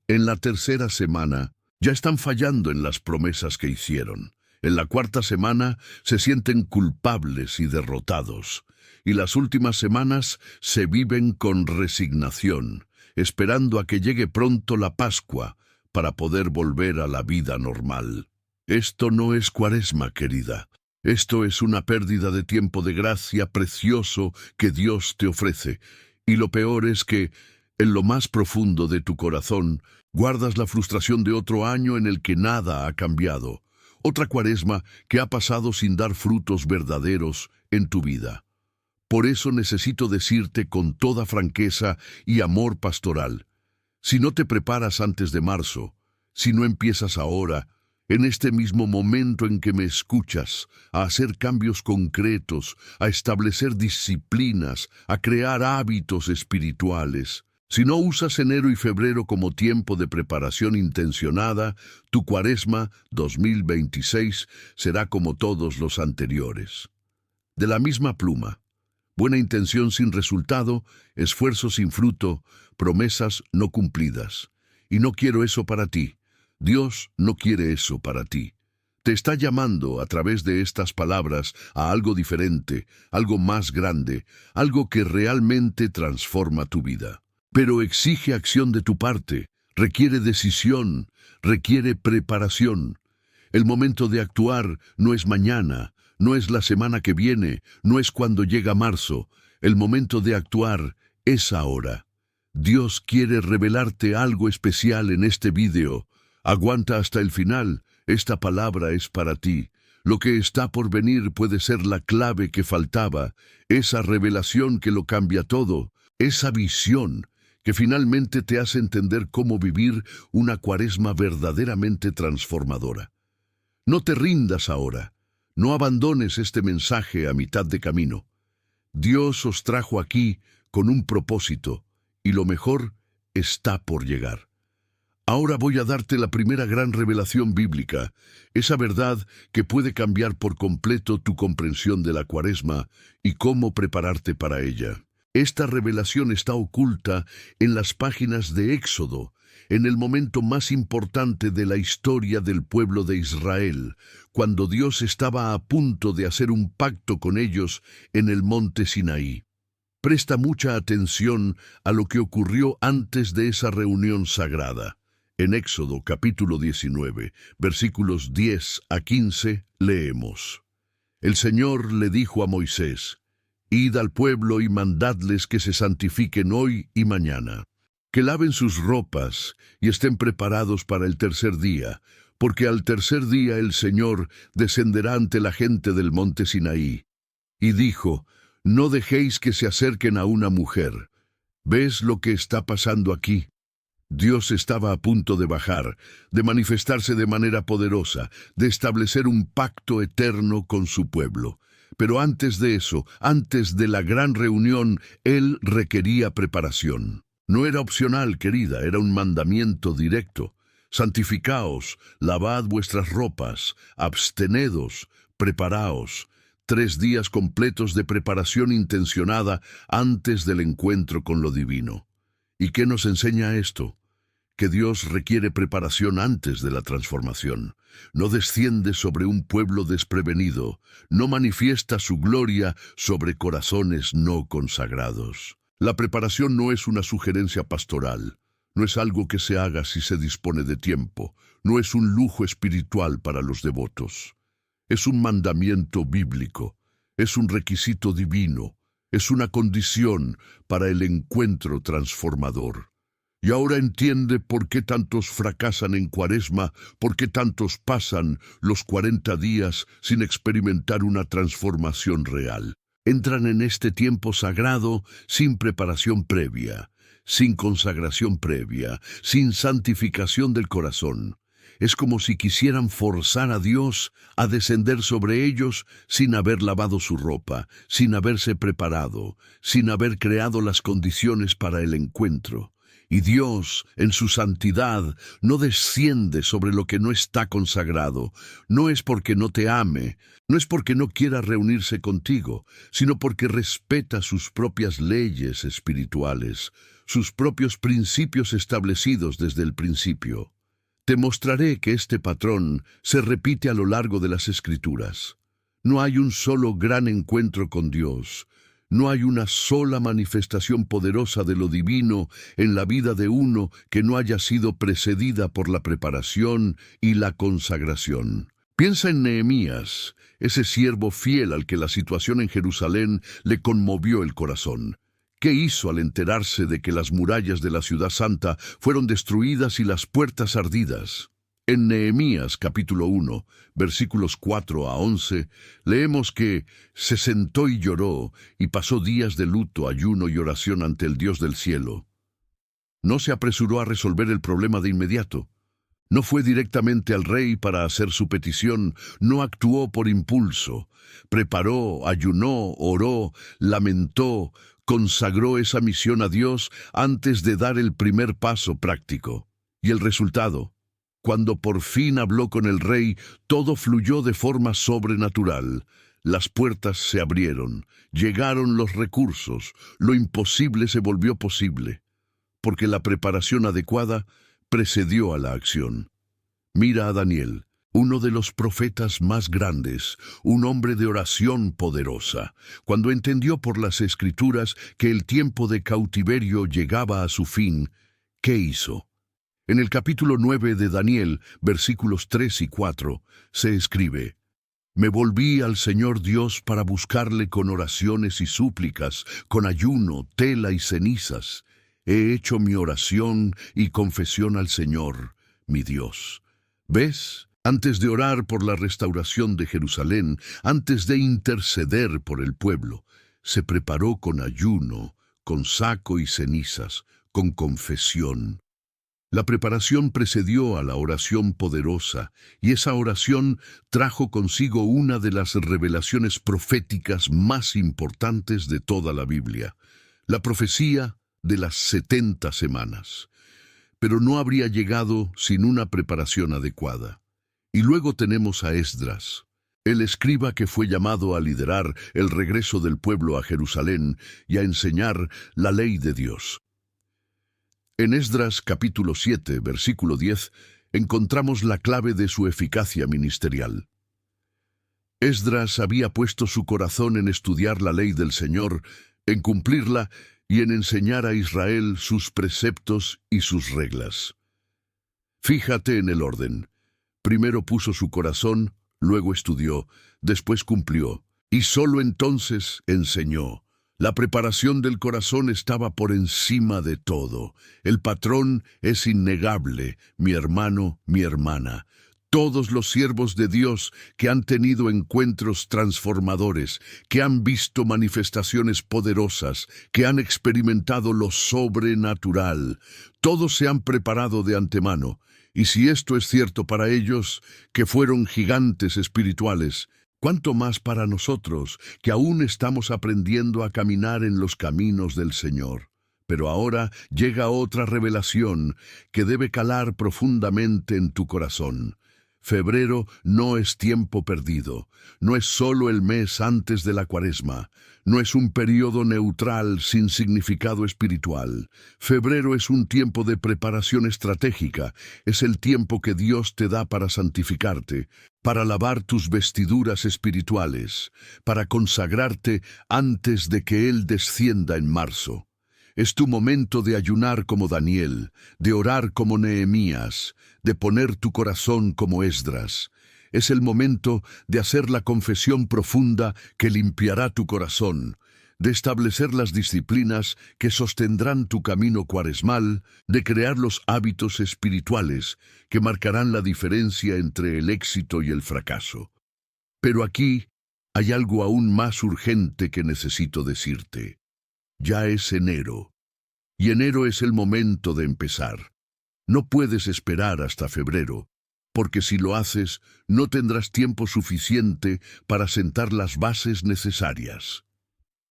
En la tercera semana ya están fallando en las promesas que hicieron. En la cuarta semana se sienten culpables y derrotados. Y las últimas semanas se viven con resignación, esperando a que llegue pronto la Pascua para poder volver a la vida normal. Esto no es Cuaresma, querida. Esto es una pérdida de tiempo de gracia precioso que Dios te ofrece. Y lo peor es que, en lo más profundo de tu corazón, guardas la frustración de otro año en el que nada ha cambiado. Otra Cuaresma que ha pasado sin dar frutos verdaderos en tu vida. Por eso necesito decirte con toda franqueza y amor pastoral: si no te preparas antes de marzo, si no empiezas ahora, en este mismo momento en que me escuchas, a hacer cambios concretos, a establecer disciplinas, a crear hábitos espirituales, si no usas enero y febrero como tiempo de preparación intencionada, tu Cuaresma 2026 será como todos los anteriores. De la misma pluma: buena intención sin resultado, esfuerzo sin fruto, promesas no cumplidas. Y no quiero eso para ti. Dios no quiere eso para ti. Te está llamando a través de estas palabras a algo diferente, algo más grande, algo que realmente transforma tu vida. Pero exige acción de tu parte, requiere decisión, requiere preparación. El momento de actuar no es mañana, no es la semana que viene, no es cuando llega marzo. El momento de actuar es ahora. Dios quiere revelarte algo especial en este video. Aguanta hasta el final, esta palabra es para ti. Lo que está por venir puede ser la clave que faltaba, esa revelación que lo cambia todo, esa visión que finalmente te hace entender cómo vivir una Cuaresma verdaderamente transformadora. No te rindas ahora. No abandones este mensaje a mitad de camino. Dios os trajo aquí con un propósito, y lo mejor está por llegar. Ahora voy a darte la primera gran revelación bíblica, esa verdad que puede cambiar por completo tu comprensión de la Cuaresma y cómo prepararte para ella. Esta revelación está oculta en las páginas de Éxodo, en el momento más importante de la historia del pueblo de Israel, cuando Dios estaba a punto de hacer un pacto con ellos en el monte Sinaí. Presta mucha atención a lo que ocurrió antes de esa reunión sagrada. En Éxodo capítulo 19, versículos 10 a 15, leemos: El Señor le dijo a Moisés: Id al pueblo y mandadles que se santifiquen hoy y mañana, que laven sus ropas y estén preparados para el tercer día, porque al tercer día el Señor descenderá ante la gente del monte Sinaí. Y dijo: No dejéis que se acerquen a una mujer. ¿Ves lo que está pasando aquí? Dios estaba a punto de bajar, de manifestarse de manera poderosa, de establecer un pacto eterno con su pueblo. Pero antes de eso, antes de la gran reunión, Él requería preparación. No era opcional, querida, era un mandamiento directo. Santificaos, lavad vuestras ropas, abstenedos, preparaos. 3 días completos de preparación intencionada antes del encuentro con lo divino. ¿Y qué nos enseña esto? que Dios requiere preparación antes de la transformación. No desciende sobre un pueblo desprevenido, no manifiesta su gloria sobre corazones no consagrados. La preparación no es una sugerencia pastoral, no es algo que se haga si se dispone de tiempo, no es un lujo espiritual para los devotos. Es un mandamiento bíblico, es un requisito divino, es una condición para el encuentro transformador. Y ahora entiende por qué tantos fracasan en Cuaresma, por qué tantos pasan los 40 días sin experimentar una transformación real. Entran en este tiempo sagrado sin preparación previa, sin consagración previa, sin santificación del corazón. Es como si quisieran forzar a Dios a descender sobre ellos sin haber lavado su ropa, sin haberse preparado, sin haber creado las condiciones para el encuentro. Y Dios, en su santidad, no desciende sobre lo que no está consagrado. No es porque no te ame, no es porque no quiera reunirse contigo, sino porque respeta sus propias leyes espirituales, sus propios principios establecidos desde el principio. Te mostraré que este patrón se repite a lo largo de las Escrituras. No hay un solo gran encuentro con Dios. No hay una sola manifestación poderosa de lo divino en la vida de uno que no haya sido precedida por la preparación y la consagración. Piensa en Nehemías, ese siervo fiel al que la situación en Jerusalén le conmovió el corazón. ¿Qué hizo al enterarse de que las murallas de la ciudad santa fueron destruidas y las puertas ardidas? En Nehemías capítulo 1, versículos 4 a 11, leemos que se sentó y lloró y pasó días de luto, ayuno y oración ante el Dios del cielo. No se apresuró a resolver el problema de inmediato. No fue directamente al rey para hacer su petición, no actuó por impulso. Preparó, ayunó, oró, lamentó, consagró esa misión a Dios antes de dar el primer paso práctico. ¿Y el resultado? Cuando por fin habló con el rey, todo fluyó de forma sobrenatural. Las puertas se abrieron, llegaron los recursos, lo imposible se volvió posible, porque la preparación adecuada precedió a la acción. Mira a Daniel, uno de los profetas más grandes, un hombre de oración poderosa, cuando entendió por las Escrituras que el tiempo de cautiverio llegaba a su fin, ¿qué hizo? En el capítulo 9 de Daniel, versículos 3 y 4, se escribe: Me volví al Señor Dios para buscarle con oraciones y súplicas, con ayuno, tela y cenizas. He hecho mi oración y confesión al Señor, mi Dios. ¿Ves? Antes de orar por la restauración de Jerusalén, antes de interceder por el pueblo, se preparó con ayuno, con saco y cenizas, con confesión. La preparación precedió a la oración poderosa, y esa oración trajo consigo una de las revelaciones proféticas más importantes de toda la Biblia, la profecía de las 70 semanas. Pero no habría llegado sin una preparación adecuada. Y luego tenemos a Esdras, el escriba que fue llamado a liderar el regreso del pueblo a Jerusalén y a enseñar la ley de Dios. En Esdras capítulo 7, versículo 10, encontramos la clave de su eficacia ministerial. Esdras había puesto su corazón en estudiar la ley del Señor, en cumplirla y en enseñar a Israel sus preceptos y sus reglas. Fíjate en el orden. Primero puso su corazón, luego estudió, después cumplió, y solo entonces enseñó. La preparación del corazón estaba por encima de todo. El patrón es innegable, mi hermano, mi hermana. Todos los siervos de Dios que han tenido encuentros transformadores, que han visto manifestaciones poderosas, que han experimentado lo sobrenatural, todos se han preparado de antemano. Y si esto es cierto para ellos, que fueron gigantes espirituales, ¿cuánto más para nosotros, que aún estamos aprendiendo a caminar en los caminos del Señor? Pero ahora llega otra revelación que debe calar profundamente en tu corazón. Febrero no es tiempo perdido, no es solo el mes antes de la Cuaresma, no es un periodo neutral sin significado espiritual. Febrero es un tiempo de preparación estratégica, es el tiempo que Dios te da para santificarte, para lavar tus vestiduras espirituales, para consagrarte antes de que Él descienda en marzo. Es tu momento de ayunar como Daniel, de orar como Nehemías, de poner tu corazón como Esdras. Es el momento de hacer la confesión profunda que limpiará tu corazón, de establecer las disciplinas que sostendrán tu camino cuaresmal, de crear los hábitos espirituales que marcarán la diferencia entre el éxito y el fracaso. Pero aquí hay algo aún más urgente que necesito decirte. Ya es enero, y enero es el momento de empezar. No puedes esperar hasta febrero, porque si lo haces, no tendrás tiempo suficiente para sentar las bases necesarias.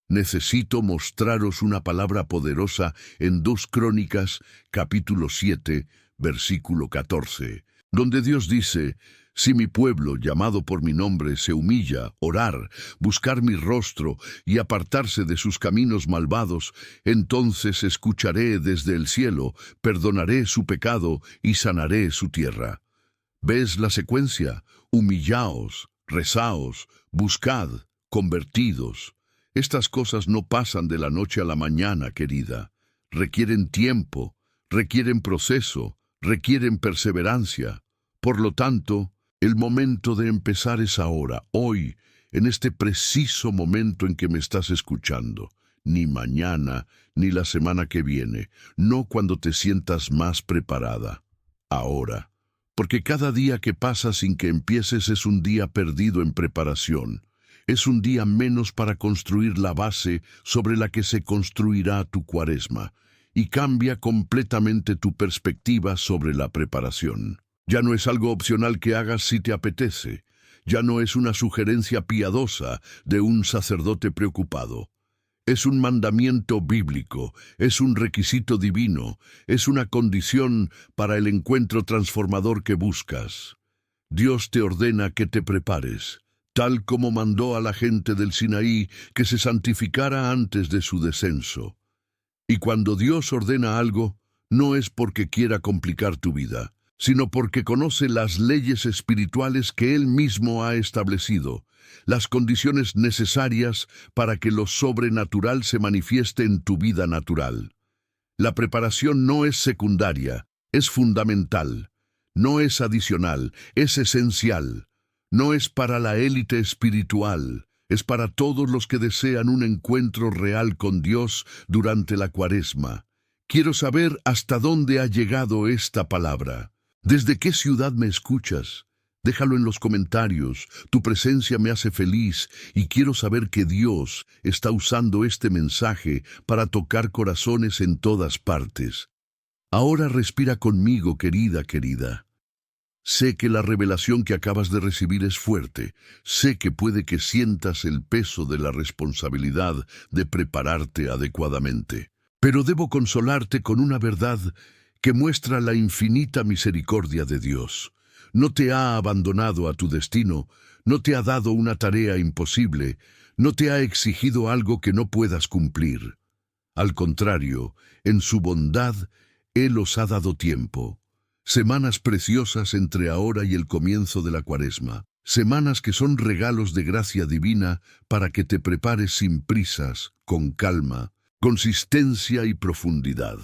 Necesito mostraros una palabra poderosa en 2 Crónicas, capítulo 7, versículo 14, donde Dios dice: si mi pueblo, llamado por mi nombre, se humilla, orar, buscar mi rostro y apartarse de sus caminos malvados, entonces escucharé desde el cielo, perdonaré su pecado y sanaré su tierra. ¿Ves la secuencia? Humillaos, rezaos, buscad, convertidos. Estas cosas no pasan de la noche a la mañana, querida. Requieren tiempo, requieren proceso, requieren perseverancia. Por lo tanto, el momento de empezar es ahora, hoy, en este preciso momento en que me estás escuchando. Ni mañana, ni la semana que viene, no cuando te sientas más preparada. Ahora. Porque cada día que pasa sin que empieces es un día perdido en preparación. Es un día menos para construir la base sobre la que se construirá tu Cuaresma, y cambia completamente tu perspectiva sobre la preparación. Ya no es algo opcional que hagas si te apetece. Ya no es una sugerencia piadosa de un sacerdote preocupado. Es un mandamiento bíblico, es un requisito divino, es una condición para el encuentro transformador que buscas. Dios te ordena que te prepares, tal como mandó a la gente del Sinaí que se santificara antes de su descenso. Y cuando Dios ordena algo, no es porque quiera complicar tu vida, sino porque conoce las leyes espirituales que Él mismo ha establecido, las condiciones necesarias para que lo sobrenatural se manifieste en tu vida natural. La preparación no es secundaria, es fundamental. No es adicional, es esencial. No es para la élite espiritual, es para todos los que desean un encuentro real con Dios durante la Cuaresma. Quiero saber hasta dónde ha llegado esta palabra. ¿Desde qué ciudad me escuchas? Déjalo en los comentarios. Tu presencia me hace feliz y quiero saber que Dios está usando este mensaje para tocar corazones en todas partes. Ahora respira conmigo, querida. Sé que la revelación que acabas de recibir es fuerte. Sé que puede que sientas el peso de la responsabilidad de prepararte adecuadamente. Pero debo consolarte con una verdad que muestra la infinita misericordia de Dios. No te ha abandonado a tu destino, no te ha dado una tarea imposible, no te ha exigido algo que no puedas cumplir. Al contrario, en su bondad, Él os ha dado tiempo. Semanas preciosas entre ahora y el comienzo de la Cuaresma. Semanas que son regalos de gracia divina para que te prepares sin prisas, con calma, consistencia y profundidad.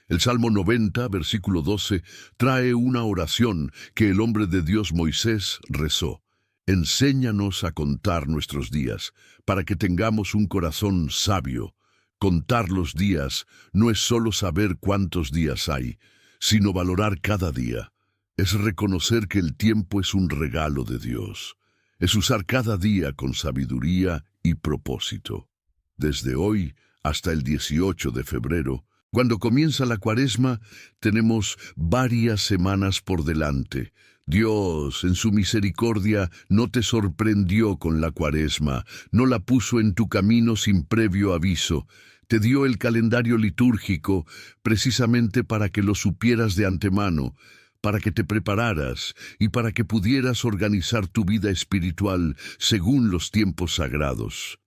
El Salmo 90, versículo 12, trae una oración que el hombre de Dios Moisés rezó. Enséñanos a contar nuestros días, para que tengamos un corazón sabio. Contar los días no es solo saber cuántos días hay, sino valorar cada día. Es reconocer que el tiempo es un regalo de Dios. Es usar cada día con sabiduría y propósito. Desde hoy hasta el 18 de febrero, cuando comienza la Cuaresma, tenemos varias semanas por delante. Dios, en su misericordia, no te sorprendió con la Cuaresma, no la puso en tu camino sin previo aviso. Te dio el calendario litúrgico precisamente para que lo supieras de antemano, para que te prepararas y para que pudieras organizar tu vida espiritual según los tiempos sagrados.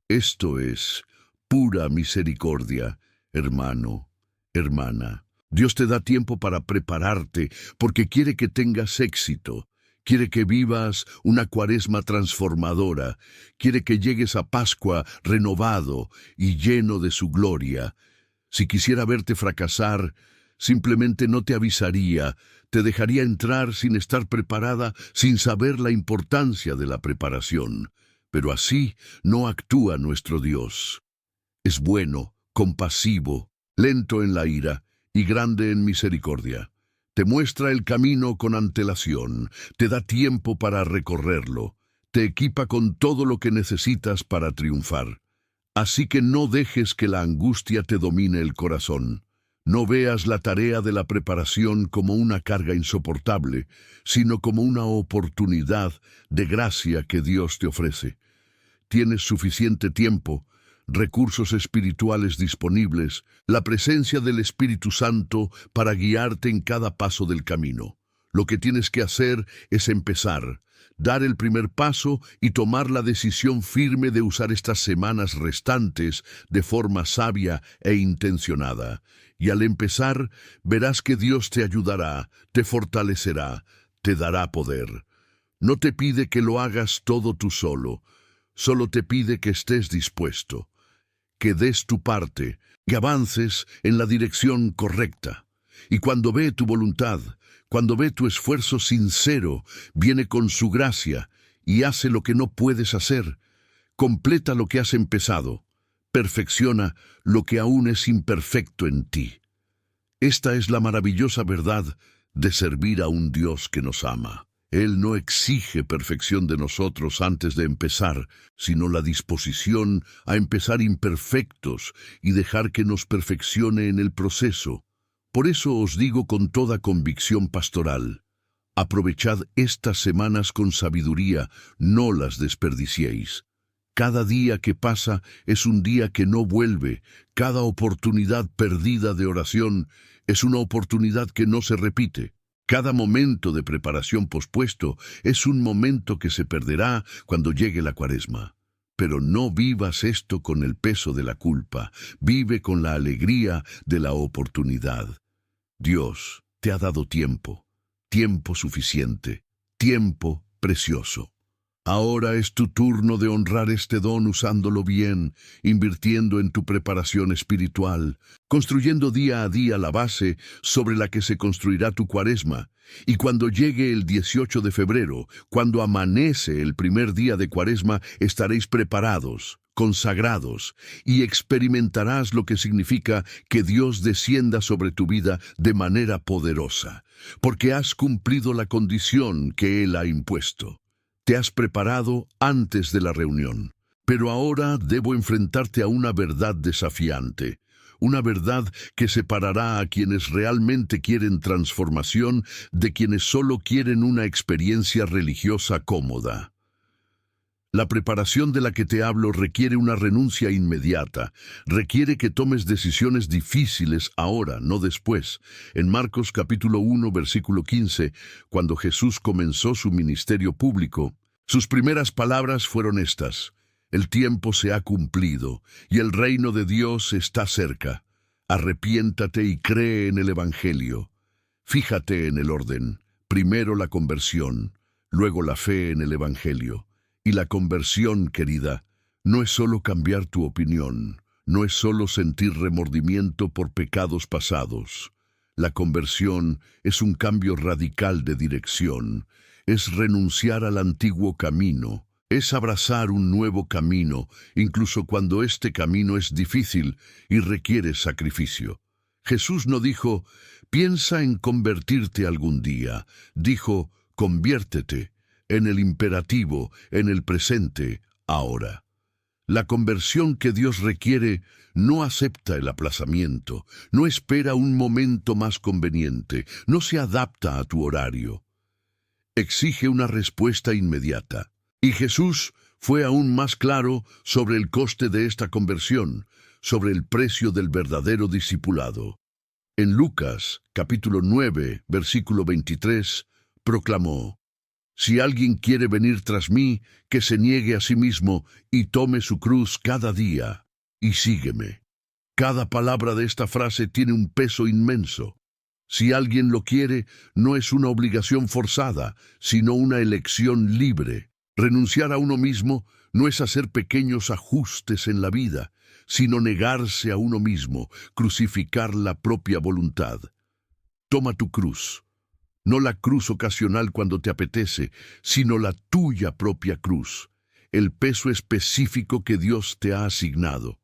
Esto es pura misericordia, hermano, hermana. Dios te da tiempo para prepararte porque quiere que tengas éxito. Quiere que vivas una cuaresma transformadora. Quiere que llegues a Pascua renovado y lleno de su gloria. Si quisiera verte fracasar, simplemente no te avisaría, te dejaría entrar sin estar preparada, sin saber la importancia de la preparación. Pero así no actúa nuestro Dios. Es bueno, compasivo, lento en la ira y grande en misericordia. Te muestra el camino con antelación, te da tiempo para recorrerlo, te equipa con todo lo que necesitas para triunfar. Así que no dejes que la angustia te domine el corazón. No veas la tarea de la preparación como una carga insoportable, sino como una oportunidad de gracia que Dios te ofrece. Tienes suficiente tiempo, recursos espirituales disponibles, la presencia del Espíritu Santo para guiarte en cada paso del camino. Lo que tienes que hacer es empezar, dar el primer paso y tomar la decisión firme de usar estas semanas restantes de forma sabia e intencionada. Y al empezar, verás que Dios te ayudará, te fortalecerá, te dará poder. No te pide que lo hagas todo tú solo, solo te pide que estés dispuesto, que des tu parte, que avances en la dirección correcta. Y cuando ve tu voluntad, cuando ve tu esfuerzo sincero, viene con su gracia y hace lo que no puedes hacer. Completa lo que has empezado. Perfecciona lo que aún es imperfecto en ti. Esta es la maravillosa verdad de servir a un Dios que nos ama. Él no exige perfección de nosotros antes de empezar, sino la disposición a empezar imperfectos y dejar que nos perfeccione en el proceso. Por eso os digo con toda convicción pastoral, aprovechad estas semanas con sabiduría, no las desperdiciéis. Cada día que pasa es un día que no vuelve, cada oportunidad perdida de oración es una oportunidad que no se repite. Cada momento de preparación pospuesto es un momento que se perderá cuando llegue la Cuaresma. Pero no vivas esto con el peso de la culpa, vive con la alegría de la oportunidad. Dios te ha dado tiempo, tiempo suficiente, tiempo precioso. Ahora es tu turno de honrar este don usándolo bien, invirtiendo en tu preparación espiritual, construyendo día a día la base sobre la que se construirá tu Cuaresma. Y cuando llegue el 18 de febrero, cuando amanece el primer día de Cuaresma, estaréis preparados, consagrados, y experimentarás lo que significa que Dios descienda sobre tu vida de manera poderosa, porque has cumplido la condición que Él ha impuesto. Te has preparado antes de la reunión, pero ahora debo enfrentarte a una verdad desafiante, una verdad que separará a quienes realmente quieren transformación de quienes solo quieren una experiencia religiosa cómoda. La preparación de la que te hablo requiere una renuncia inmediata, requiere que tomes decisiones difíciles ahora, no después. En Marcos capítulo 1, versículo 15, cuando Jesús comenzó su ministerio público, sus primeras palabras fueron estas: el tiempo se ha cumplido y el reino de Dios está cerca. Arrepiéntate y cree en el Evangelio. Fíjate en el orden, primero la conversión, luego la fe en el Evangelio. Y la conversión, querida, no es solo cambiar tu opinión, no es solo sentir remordimiento por pecados pasados. La conversión es un cambio radical de dirección, es renunciar al antiguo camino, es abrazar un nuevo camino, incluso cuando este camino es difícil y requiere sacrificio. Jesús no dijo, piensa en convertirte algún día, dijo, conviértete. En el imperativo, en el presente, ahora. La conversión que Dios requiere no acepta el aplazamiento, no espera un momento más conveniente, no se adapta a tu horario. Exige una respuesta inmediata. Y Jesús fue aún más claro sobre el coste de esta conversión, sobre el precio del verdadero discipulado. En Lucas, capítulo 9, versículo 23, proclamó: Si alguien quiere venir tras mí, que se niegue a sí mismo y tome su cruz cada día y sígueme. Cada palabra de esta frase tiene un peso inmenso. Si alguien lo quiere, no es una obligación forzada, sino una elección libre. Renunciar a uno mismo no es hacer pequeños ajustes en la vida, sino negarse a uno mismo, crucificar la propia voluntad. Toma tu cruz, no la cruz ocasional cuando te apetece, sino la tuya propia cruz, el peso específico que Dios te ha asignado.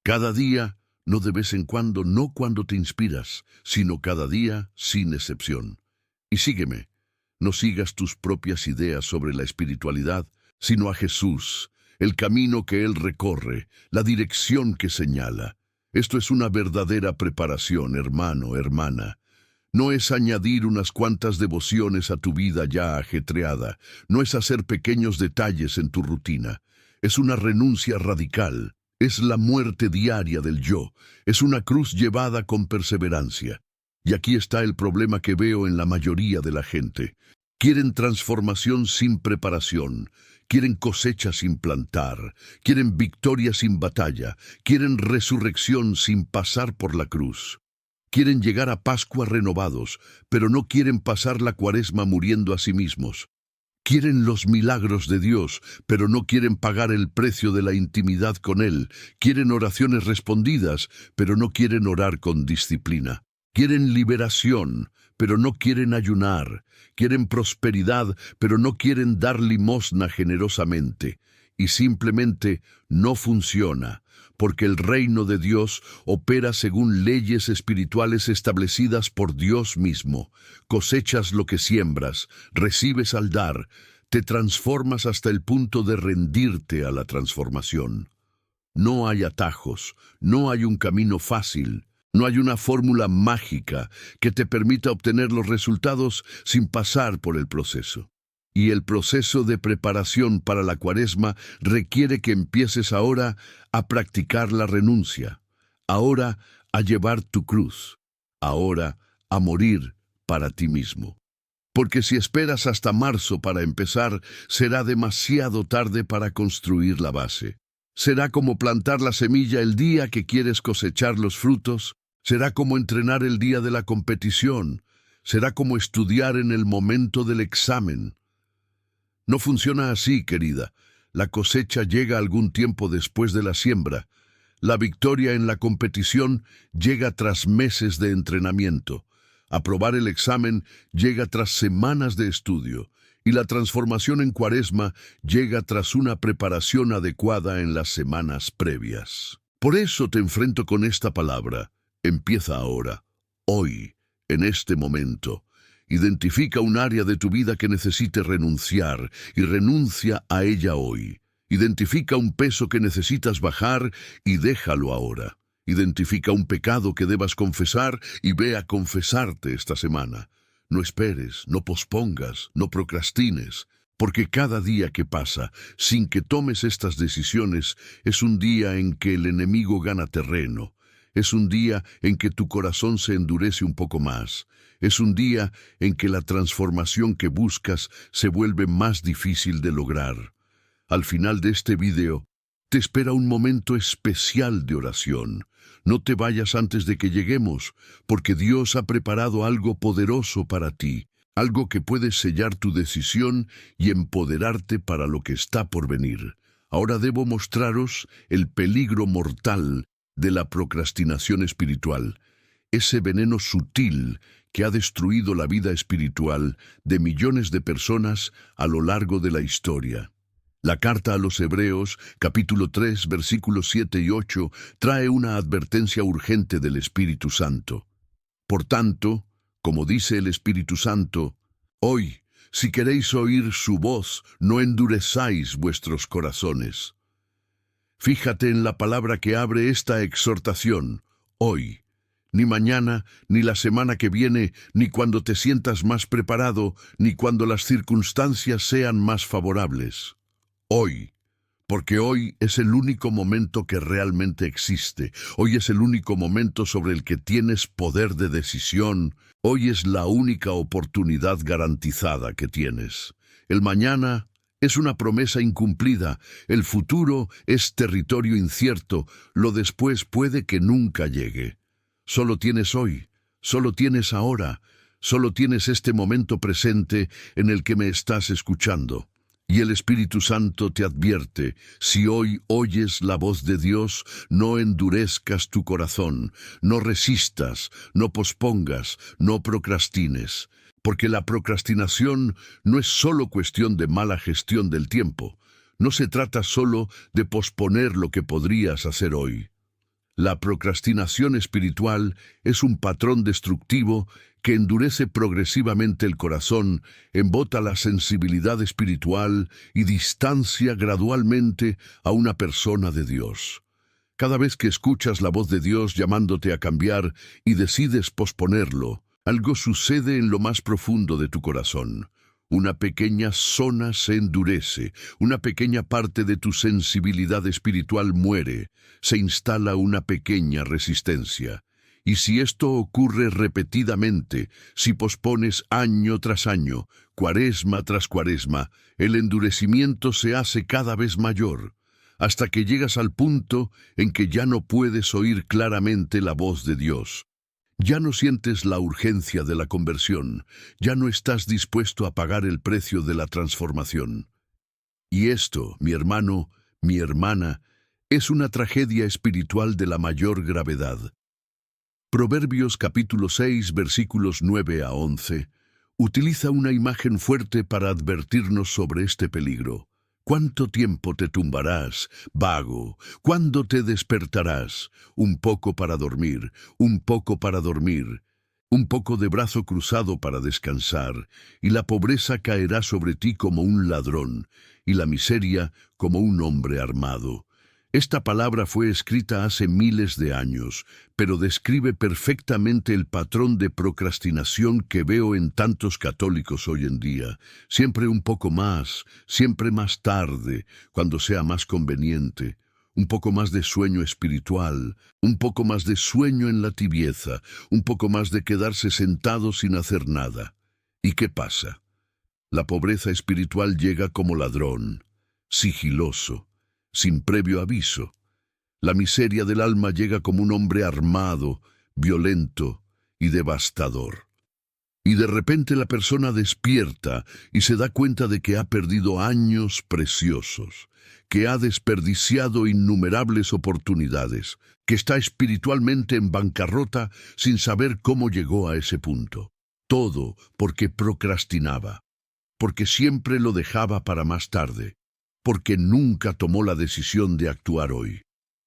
Cada día, no de vez en cuando, no cuando te inspiras, sino cada día sin excepción. Y sígueme, no sigas tus propias ideas sobre la espiritualidad, sino a Jesús, el camino que Él recorre, la dirección que señala. Esto es una verdadera preparación, hermano, hermana. No es añadir unas cuantas devociones a tu vida ya ajetreada, no es hacer pequeños detalles en tu rutina. Es una renuncia radical, es la muerte diaria del yo, es una cruz llevada con perseverancia. Y aquí está el problema que veo en la mayoría de la gente. Quieren transformación sin preparación, quieren cosecha sin plantar, quieren victoria sin batalla, quieren resurrección sin pasar por la cruz. Quieren llegar a Pascua renovados, pero no quieren pasar la Cuaresma muriendo a sí mismos. Quieren los milagros de Dios, pero no quieren pagar el precio de la intimidad con Él. Quieren oraciones respondidas, pero no quieren orar con disciplina. Quieren liberación, pero no quieren ayunar. Quieren prosperidad, pero no quieren dar limosna generosamente. Y simplemente no funciona, porque el reino de Dios opera según leyes espirituales establecidas por Dios mismo. Cosechas lo que siembras, recibes al dar, te transformas hasta el punto de rendirte a la transformación. No hay atajos, no hay un camino fácil, no hay una fórmula mágica que te permita obtener los resultados sin pasar por el proceso. Y el proceso de preparación para la Cuaresma requiere que empieces ahora a practicar la renuncia, ahora a llevar tu cruz, ahora a morir para ti mismo. Porque si esperas hasta marzo para empezar, será demasiado tarde para construir la base. Será como plantar la semilla el día que quieres cosechar los frutos, será como entrenar el día de la competición, será como estudiar en el momento del examen. No funciona así, querida. La cosecha llega algún tiempo después de la siembra. La victoria en la competición llega tras meses de entrenamiento. Aprobar el examen llega tras semanas de estudio. Y la transformación en Cuaresma llega tras una preparación adecuada en las semanas previas. Por eso te enfrento con esta palabra. Empieza ahora, hoy, en este momento. Identifica un área de tu vida que necesite renunciar y renuncia a ella hoy. Identifica un peso que necesitas bajar y déjalo ahora. Identifica un pecado que debas confesar y ve a confesarte esta semana. No esperes, no pospongas, no procrastines, porque cada día que pasa sin que tomes estas decisiones es un día en que el enemigo gana terreno. Es un día en que tu corazón se endurece un poco más. Es un día en que la transformación que buscas se vuelve más difícil de lograr. Al final de este video, te espera un momento especial de oración. No te vayas antes de que lleguemos, porque Dios ha preparado algo poderoso para ti, algo que puede sellar tu decisión y empoderarte para lo que está por venir. Ahora debo mostraros el peligro mortal de la procrastinación espiritual, ese veneno sutil que ha destruido la vida espiritual de millones de personas a lo largo de la historia. La carta a los Hebreos, capítulo 3, versículos 7 y 8, trae una advertencia urgente del Espíritu Santo. Por tanto, como dice el Espíritu Santo, hoy, si queréis oír su voz, no endurezáis vuestros corazones. Fíjate en la palabra que abre esta exhortación, hoy. Ni mañana, ni la semana que viene, ni cuando te sientas más preparado, ni cuando las circunstancias sean más favorables. Hoy, Porque hoy es el único momento que realmente existe. Hoy es el único momento sobre el que tienes poder de decisión. Hoy es la única oportunidad garantizada que tienes. El mañana es una promesa incumplida. El futuro es territorio incierto. Lo después puede que nunca llegue. Solo tienes hoy. Solo tienes ahora. Solo tienes este momento presente en el que me estás escuchando. Y el Espíritu Santo te advierte, si hoy oyes la voz de Dios, no endurezcas tu corazón, no resistas, no pospongas, no procrastines, porque la procrastinación no es solo cuestión de mala gestión del tiempo, no se trata solo de posponer lo que podrías hacer hoy. La procrastinación espiritual es un patrón destructivo que endurece progresivamente el corazón, embota la sensibilidad espiritual y distancia gradualmente a una persona de Dios. Cada vez que escuchas la voz de Dios llamándote a cambiar y decides posponerlo, algo sucede en lo más profundo de tu corazón. Una pequeña zona se endurece, una pequeña parte de tu sensibilidad espiritual muere, se instala una pequeña resistencia. Y si esto ocurre repetidamente, si pospones año tras año, cuaresma tras cuaresma, el endurecimiento se hace cada vez mayor, hasta que llegas al punto en que ya no puedes oír claramente la voz de Dios. Ya no sientes la urgencia de la conversión, ya no estás dispuesto a pagar el precio de la transformación. Y esto, mi hermano, mi hermana, es una tragedia espiritual de la mayor gravedad. Proverbios capítulo 6, versículos 9 a 11, utiliza una imagen fuerte para advertirnos sobre este peligro. ¿Cuánto tiempo te tumbarás, vago? ¿Cuándo te despertarás? Un poco para dormir, un poco para dormir, un poco de brazo cruzado para descansar, y la pobreza caerá sobre ti como un ladrón, y la miseria como un hombre armado. Esta palabra fue escrita hace miles de años, pero describe perfectamente el patrón de procrastinación que veo en tantos católicos hoy en día. Siempre un poco más, siempre más tarde, cuando sea más conveniente. Un poco más de sueño espiritual, un poco más de sueño en la tibieza, un poco más de quedarse sentado sin hacer nada. ¿Y qué pasa? La pobreza espiritual llega como ladrón, sigiloso, sin previo aviso. La miseria del alma llega como un hombre armado, violento y devastador. Y de repente la persona despierta y se da cuenta de que ha perdido años preciosos, que ha desperdiciado innumerables oportunidades, que está espiritualmente en bancarrota sin saber cómo llegó a ese punto. Todo porque procrastinaba, porque siempre lo dejaba para más tarde, porque nunca tomó la decisión de actuar hoy.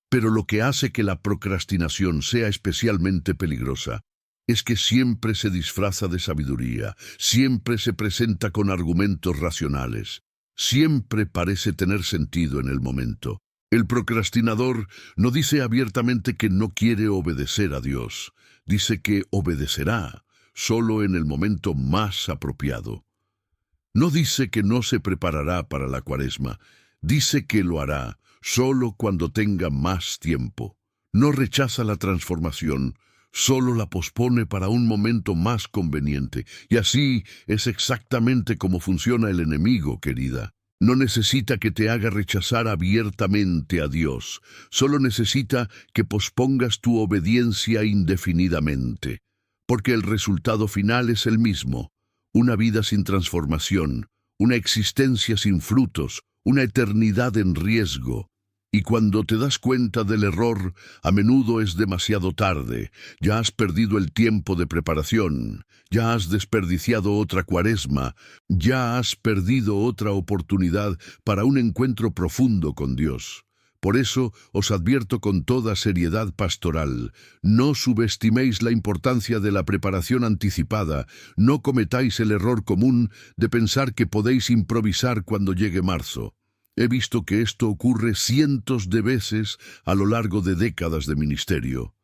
Pero lo que hace que la procrastinación sea especialmente peligrosa es que siempre se disfraza de sabiduría, siempre se presenta con argumentos racionales, siempre parece tener sentido en el momento. El procrastinador no dice abiertamente que no quiere obedecer a Dios, dice que obedecerá solo en el momento más apropiado. No dice que no se preparará para la cuaresma, dice que lo hará solo cuando tenga más tiempo. No rechaza la transformación, solo la pospone para un momento más conveniente. Y así es exactamente como funciona el enemigo, querida. No necesita que te haga rechazar abiertamente a Dios, solo necesita que pospongas tu obediencia indefinidamente, porque el resultado final es el mismo. Una vida sin transformación, una existencia sin frutos, una eternidad en riesgo. Y cuando te das cuenta del error, a menudo es demasiado tarde. Ya has perdido el tiempo de preparación, ya has desperdiciado otra cuaresma, ya has perdido otra oportunidad para un encuentro profundo con Dios. Por eso os advierto con toda seriedad pastoral, no subestiméis la importancia de la preparación anticipada, no cometáis el error común de pensar que podéis improvisar cuando llegue marzo. He visto que esto ocurre cientos de veces a lo largo de décadas de ministerio.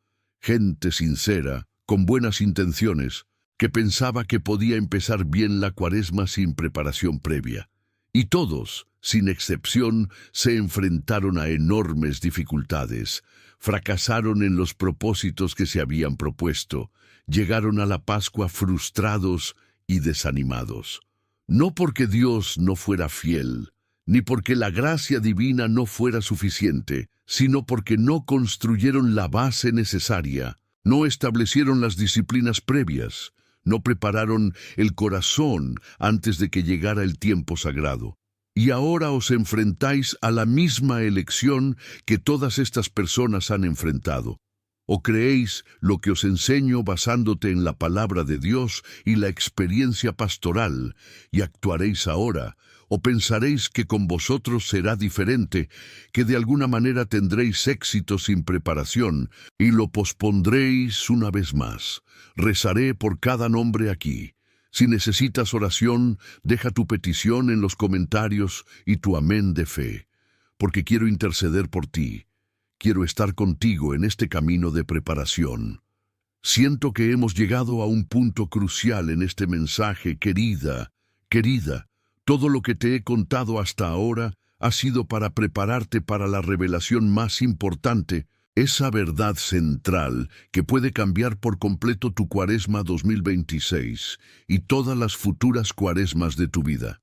Gente sincera, con buenas intenciones, que pensaba que podía empezar bien la cuaresma sin preparación previa. Y todos, sin excepción, se enfrentaron a enormes dificultades, fracasaron en los propósitos que se habían propuesto, llegaron a la Pascua frustrados y desanimados. No porque Dios no fuera fiel, ni porque la gracia divina no fuera suficiente, sino porque no construyeron la base necesaria, no establecieron las disciplinas previas, no prepararon el corazón antes de que llegara el tiempo sagrado. Y ahora os enfrentáis a la misma elección que todas estas personas han enfrentado. ¿O creéis lo que os enseño basándote en la palabra de Dios y la experiencia pastoral, y actuaréis ahora? ¿O pensaréis que con vosotros será diferente, que de alguna manera tendréis éxito sin preparación, y lo pospondréis una vez más? Rezaré por cada nombre aquí. Si necesitas oración, deja tu petición en los comentarios y tu amén de fe, porque quiero interceder por ti. Quiero estar contigo en este camino de preparación. Siento que hemos llegado a un punto crucial en este mensaje, querida. Todo lo que te he contado hasta ahora ha sido para prepararte para la revelación más importante, esa verdad central que puede cambiar por completo tu Cuaresma 2026 y todas las futuras cuaresmas de tu vida.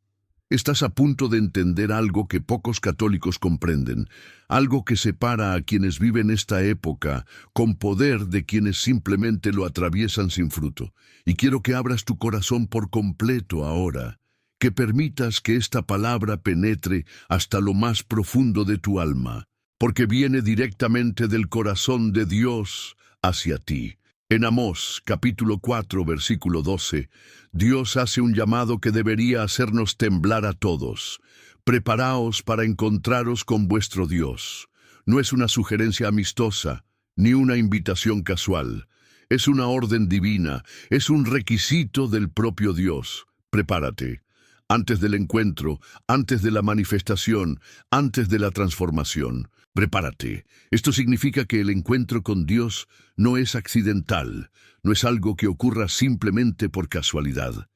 Estás a punto de entender algo que pocos católicos comprenden, algo que separa a quienes viven esta época con poder de quienes simplemente lo atraviesan sin fruto. Y quiero que abras tu corazón por completo ahora, que permitas que esta palabra penetre hasta lo más profundo de tu alma, porque viene directamente del corazón de Dios hacia ti. En Amós, capítulo 4, versículo 12, Dios hace un llamado que debería hacernos temblar a todos. Preparaos para encontraros con vuestro Dios. No es una sugerencia amistosa, ni una invitación casual. Es una orden divina, es un requisito del propio Dios. Prepárate. Antes del encuentro, antes de la manifestación, antes de la transformación. Prepárate. Esto significa que el encuentro con Dios no es accidental, no es algo que ocurra simplemente por casualidad.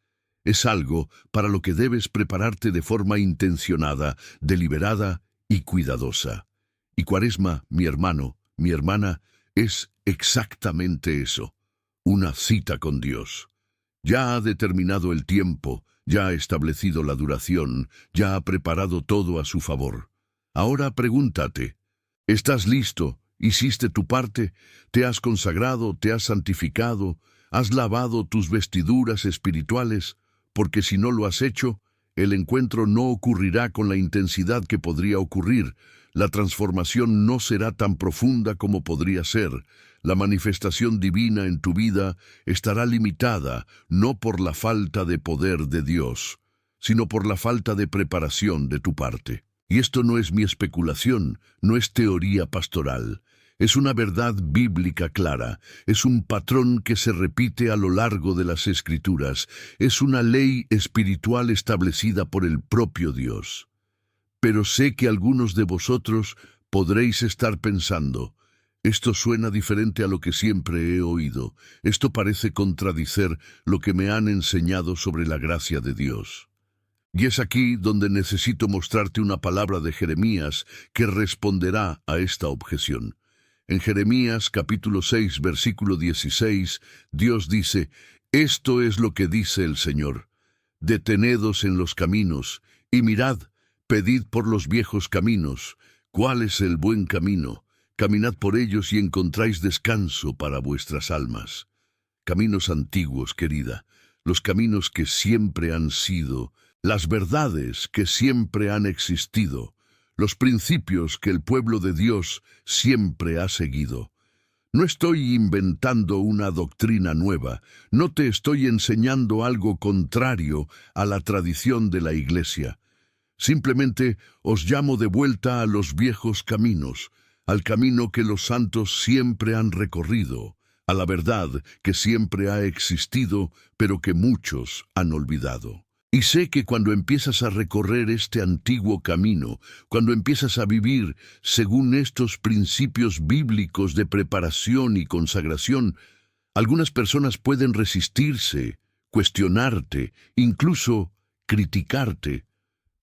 Es algo para lo que debes prepararte de forma intencionada, deliberada y cuidadosa. Y Cuaresma, mi hermano, mi hermana, es exactamente eso, una cita con Dios. Ya ha determinado el tiempo, ya ha establecido la duración, ya ha preparado todo a su favor. Ahora pregúntate, ¿estás listo? ¿Hiciste tu parte? ¿Te has consagrado? ¿Te has santificado? ¿Has lavado tus vestiduras espirituales? Porque si no lo has hecho, el encuentro no ocurrirá con la intensidad que podría ocurrir, la transformación no será tan profunda como podría ser, la manifestación divina en tu vida estará limitada no por la falta de poder de Dios, sino por la falta de preparación de tu parte. Y esto no es mi especulación, no es teoría pastoral. Es una verdad bíblica clara, es un patrón que se repite a lo largo de las Escrituras, es una ley espiritual establecida por el propio Dios. Pero sé que algunos de vosotros podréis estar pensando, esto suena diferente a lo que siempre he oído, esto parece contradicer lo que me han enseñado sobre la gracia de Dios. Y es aquí donde necesito mostrarte una palabra de Jeremías que responderá a esta objeción. En Jeremías capítulo 6, versículo 16, Dios dice, «Esto es lo que dice el Señor. Detenedos en los caminos, y mirad, pedid por los viejos caminos, ¿cuál es el buen camino? Caminad por ellos y encontráis descanso para vuestras almas». Caminos antiguos, querida, los caminos que siempre han sido, las verdades que siempre han existido, los principios que el pueblo de Dios siempre ha seguido. No estoy inventando una doctrina nueva, no te estoy enseñando algo contrario a la tradición de la Iglesia. Simplemente os llamo de vuelta a los viejos caminos, al camino que los santos siempre han recorrido, a la verdad que siempre ha existido, pero que muchos han olvidado. Y sé que cuando empiezas a recorrer este antiguo camino, cuando empiezas a vivir según estos principios bíblicos de preparación y consagración, algunas personas pueden resistirse, cuestionarte, incluso criticarte.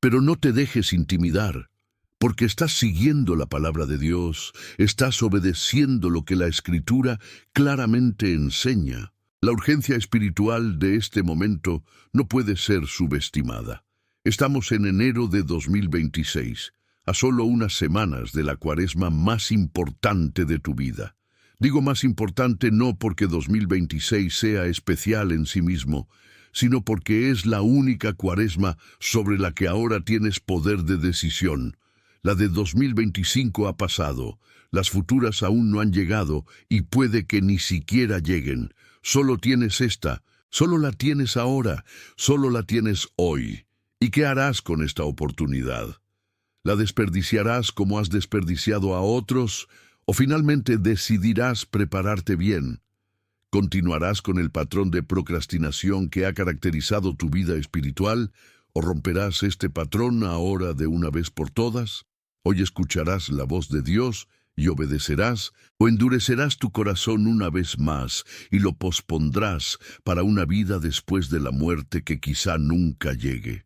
Pero no te dejes intimidar, porque estás siguiendo la palabra de Dios, estás obedeciendo lo que la Escritura claramente enseña. La urgencia espiritual de este momento no puede ser subestimada. Estamos en enero de 2026, a solo unas semanas de la cuaresma más importante de tu vida. Digo más importante no porque 2026 sea especial en sí mismo, sino porque es la única cuaresma sobre la que ahora tienes poder de decisión. La de 2025 ha pasado, las futuras aún no han llegado y puede que ni siquiera lleguen. Solo tienes esta, solo la tienes ahora, solo la tienes hoy. ¿Y qué harás con esta oportunidad? ¿La desperdiciarás como has desperdiciado a otros? ¿O finalmente decidirás prepararte bien? ¿Continuarás con el patrón de procrastinación que ha caracterizado tu vida espiritual? ¿O romperás este patrón ahora de una vez por todas? Hoy escucharás la voz de Dios y obedecerás, o endurecerás tu corazón una vez más y lo pospondrás para una vida después de la muerte que quizá nunca llegue.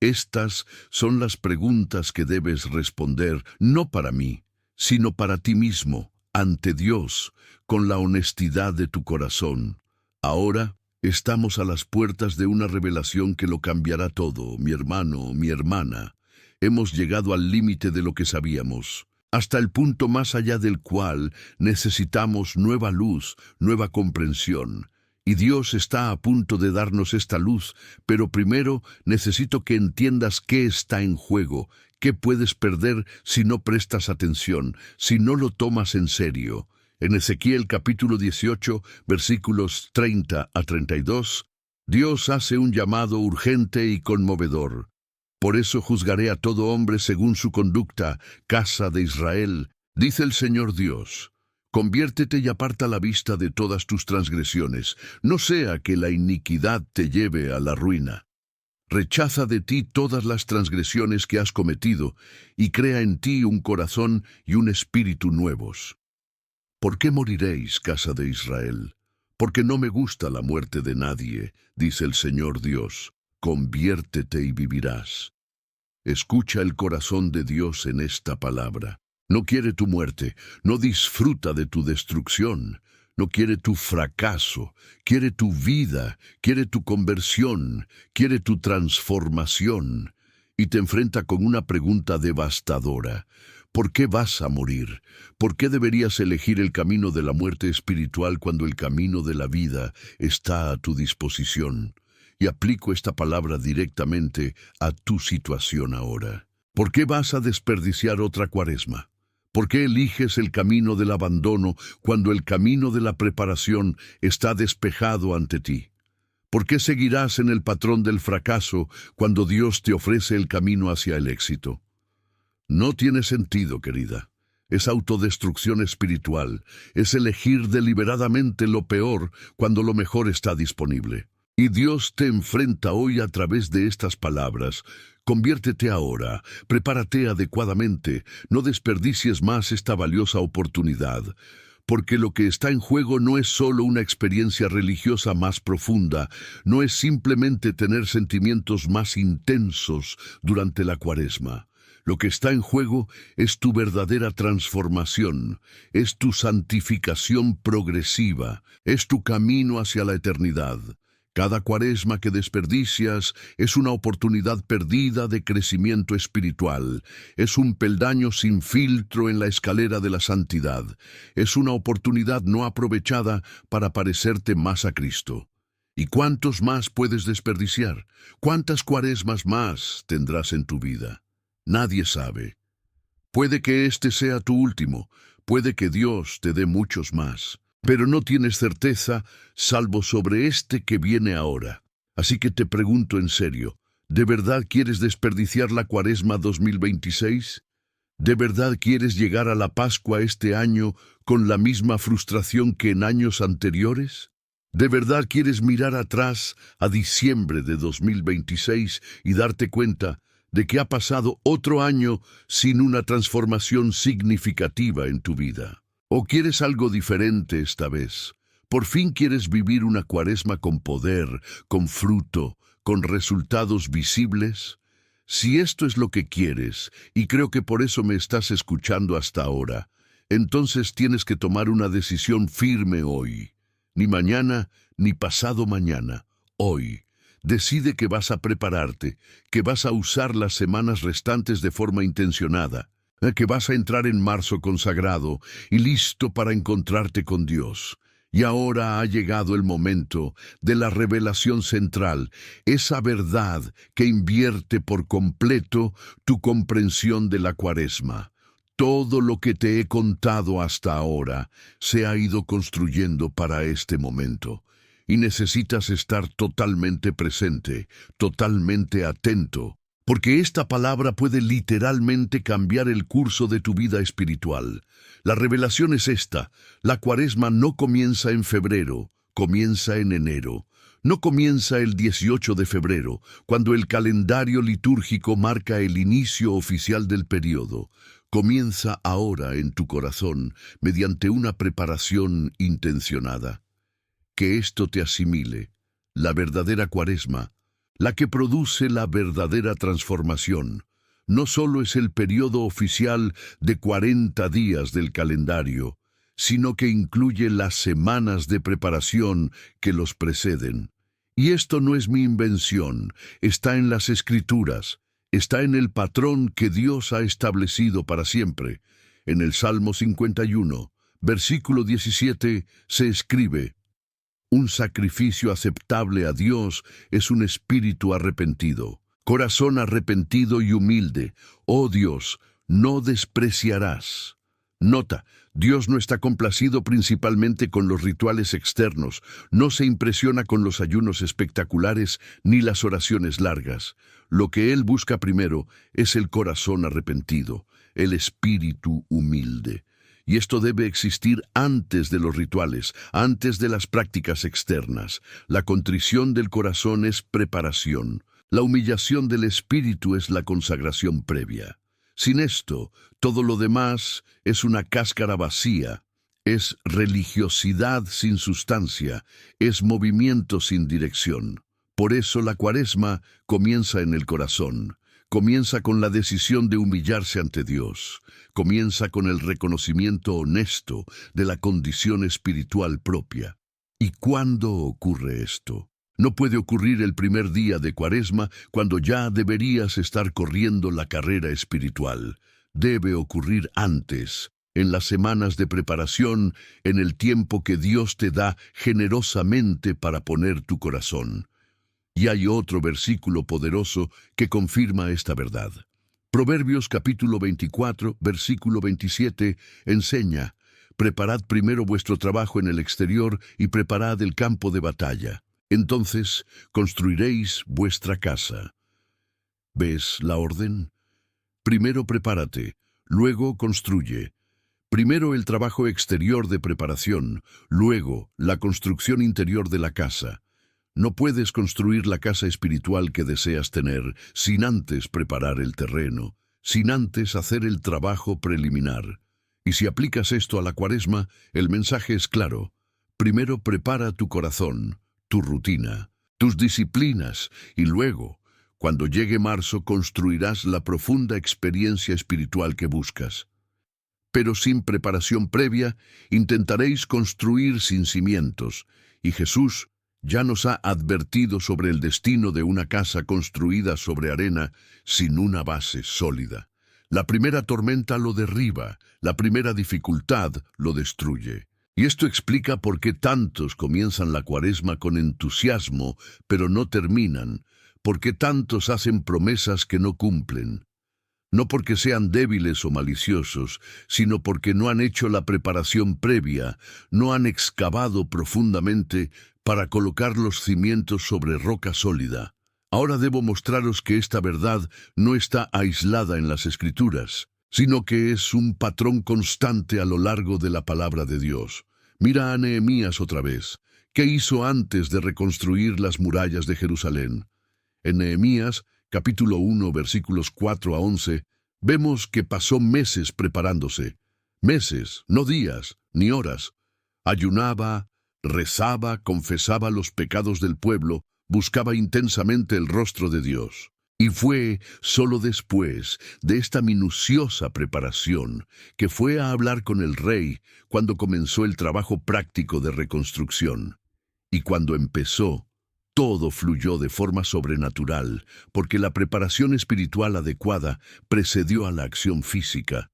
Estas son las preguntas que debes responder, no para mí, sino para ti mismo, ante Dios, con la honestidad de tu corazón. Ahora estamos a las puertas de una revelación que lo cambiará todo, mi hermano, mi hermana. Hemos llegado al límite de lo que sabíamos, hasta el punto más allá del cual necesitamos nueva luz, nueva comprensión. Y Dios está a punto de darnos esta luz, pero primero necesito que entiendas qué está en juego, qué puedes perder si no prestas atención, si no lo tomas en serio. En Ezequiel capítulo 18, versículos 30 a 32, Dios hace un llamado urgente y conmovedor. Por eso juzgaré a todo hombre según su conducta, casa de Israel, dice el Señor Dios. Conviértete y aparta la vista de todas tus transgresiones, no sea que la iniquidad te lleve a la ruina. Rechaza de ti todas las transgresiones que has cometido, y crea en ti un corazón y un espíritu nuevos. ¿Por qué moriréis, casa de Israel? Porque no me gusta la muerte de nadie, dice el Señor Dios. Conviértete y vivirás. Escucha el corazón de Dios en esta palabra. No quiere tu muerte, no disfruta de tu destrucción, no quiere tu fracaso, quiere tu vida, quiere tu conversión, quiere tu transformación. Y te enfrenta con una pregunta devastadora. ¿Por qué vas a morir? ¿Por qué deberías elegir el camino de la muerte espiritual cuando el camino de la vida está a tu disposición? Y aplico esta palabra directamente a tu situación ahora. ¿Por qué vas a desperdiciar otra cuaresma? ¿Por qué eliges el camino del abandono cuando el camino de la preparación está despejado ante ti? ¿Por qué seguirás en el patrón del fracaso cuando Dios te ofrece el camino hacia el éxito? No tiene sentido, querida. Es autodestrucción espiritual. Es elegir deliberadamente lo peor cuando lo mejor está disponible. Y Dios te enfrenta hoy a través de estas palabras. Conviértete ahora, prepárate adecuadamente, no desperdicies más esta valiosa oportunidad, porque lo que está en juego no es solo una experiencia religiosa más profunda, no es simplemente tener sentimientos más intensos durante la cuaresma. Lo que está en juego es tu verdadera transformación, es tu santificación progresiva, es tu camino hacia la eternidad. Cada cuaresma que desperdicias es una oportunidad perdida de crecimiento espiritual, es un peldaño sin filtro en la escalera de la santidad, es una oportunidad no aprovechada para parecerte más a Cristo. ¿Y cuántos más puedes desperdiciar? ¿Cuántas cuaresmas más tendrás en tu vida? Nadie sabe. Puede que este sea tu último, puede que Dios te dé muchos más. Pero no tienes certeza salvo sobre este que viene ahora. Así que te pregunto en serio, ¿de verdad quieres desperdiciar la cuaresma 2026? ¿De verdad quieres llegar a la Pascua este año con la misma frustración que en años anteriores? ¿De verdad quieres mirar atrás a diciembre de 2026 y darte cuenta de que ha pasado otro año sin una transformación significativa en tu vida? ¿O quieres algo diferente esta vez? ¿Por fin quieres vivir una cuaresma con poder, con fruto, con resultados visibles? Si esto es lo que quieres, y creo que por eso me estás escuchando hasta ahora, entonces tienes que tomar una decisión firme hoy. Ni mañana, ni pasado mañana. Hoy. Decide que vas a prepararte, que vas a usar las semanas restantes de forma intencionada, que vas a entrar en marzo consagrado y listo para encontrarte con Dios. Y ahora ha llegado el momento de la revelación central, esa verdad que invierte por completo tu comprensión de la Cuaresma. Todo lo que te he contado hasta ahora se ha ido construyendo para este momento. Y necesitas estar totalmente presente, totalmente atento, porque esta palabra puede literalmente cambiar el curso de tu vida espiritual. La revelación es esta: la Cuaresma no comienza en febrero, comienza en enero. No comienza el 18 de febrero, cuando el calendario litúrgico marca el inicio oficial del periodo. Comienza ahora en tu corazón, mediante una preparación intencionada. Que esto te asimile, la verdadera Cuaresma, la que produce la verdadera transformación. No solo es el periodo oficial de 40 días del calendario, sino que incluye las semanas de preparación que los preceden. Y esto no es mi invención, está en las Escrituras, está en el patrón que Dios ha establecido para siempre. En el Salmo 51, versículo 17, se escribe: un sacrificio aceptable a Dios es un espíritu arrepentido, corazón arrepentido y humilde. Oh Dios, no despreciarás. Nota, Dios no está complacido principalmente con los rituales externos, no se impresiona con los ayunos espectaculares ni las oraciones largas. Lo que Él busca primero es el corazón arrepentido, el espíritu humilde. Y esto debe existir antes de los rituales, antes de las prácticas externas. La contrición del corazón es preparación. La humillación del espíritu es la consagración previa. Sin esto, todo lo demás es una cáscara vacía, es religiosidad sin sustancia, es movimiento sin dirección. Por eso la Cuaresma comienza en el corazón. Comienza con la decisión de humillarse ante Dios. Comienza con el reconocimiento honesto de la condición espiritual propia. ¿Y cuándo ocurre esto? No puede ocurrir el primer día de Cuaresma, cuando ya deberías estar corriendo la carrera espiritual. Debe ocurrir antes, en las semanas de preparación, en el tiempo que Dios te da generosamente para poner tu corazón. Y hay otro versículo poderoso que confirma esta verdad. Proverbios capítulo 24, versículo 27, enseña: preparad primero vuestro trabajo en el exterior y preparad el campo de batalla. Entonces construiréis vuestra casa. ¿Ves la orden? Primero prepárate, luego construye. Primero el trabajo exterior de preparación, luego la construcción interior de la casa. No puedes construir la casa espiritual que deseas tener sin antes preparar el terreno, sin antes hacer el trabajo preliminar. Y si aplicas esto a la Cuaresma, el mensaje es claro. Primero prepara tu corazón, tu rutina, tus disciplinas, y luego, cuando llegue marzo, construirás la profunda experiencia espiritual que buscas. Pero sin preparación previa, intentaréis construir sin cimientos, y Jesús ya nos ha advertido sobre el destino de una casa construida sobre arena sin una base sólida. La primera tormenta lo derriba, la primera dificultad lo destruye. Y esto explica por qué tantos comienzan la Cuaresma con entusiasmo, pero no terminan, por qué tantos hacen promesas que no cumplen. No porque sean débiles o maliciosos, sino porque no han hecho la preparación previa, no han excavado profundamente para colocar los cimientos sobre roca sólida. Ahora debo mostraros que esta verdad no está aislada en las Escrituras, sino que es un patrón constante a lo largo de la palabra de Dios. Mira a Nehemías otra vez. ¿Qué hizo antes de reconstruir las murallas de Jerusalén? En Nehemías, capítulo 1, versículos 4 a 11, vemos que pasó meses preparándose. Meses, no días, ni horas. Ayunaba, rezaba, confesaba los pecados del pueblo, buscaba intensamente el rostro de Dios. Y fue solo después de esta minuciosa preparación que fue a hablar con el rey cuando comenzó el trabajo práctico de reconstrucción. Y cuando empezó, todo fluyó de forma sobrenatural, porque la preparación espiritual adecuada precedió a la acción física.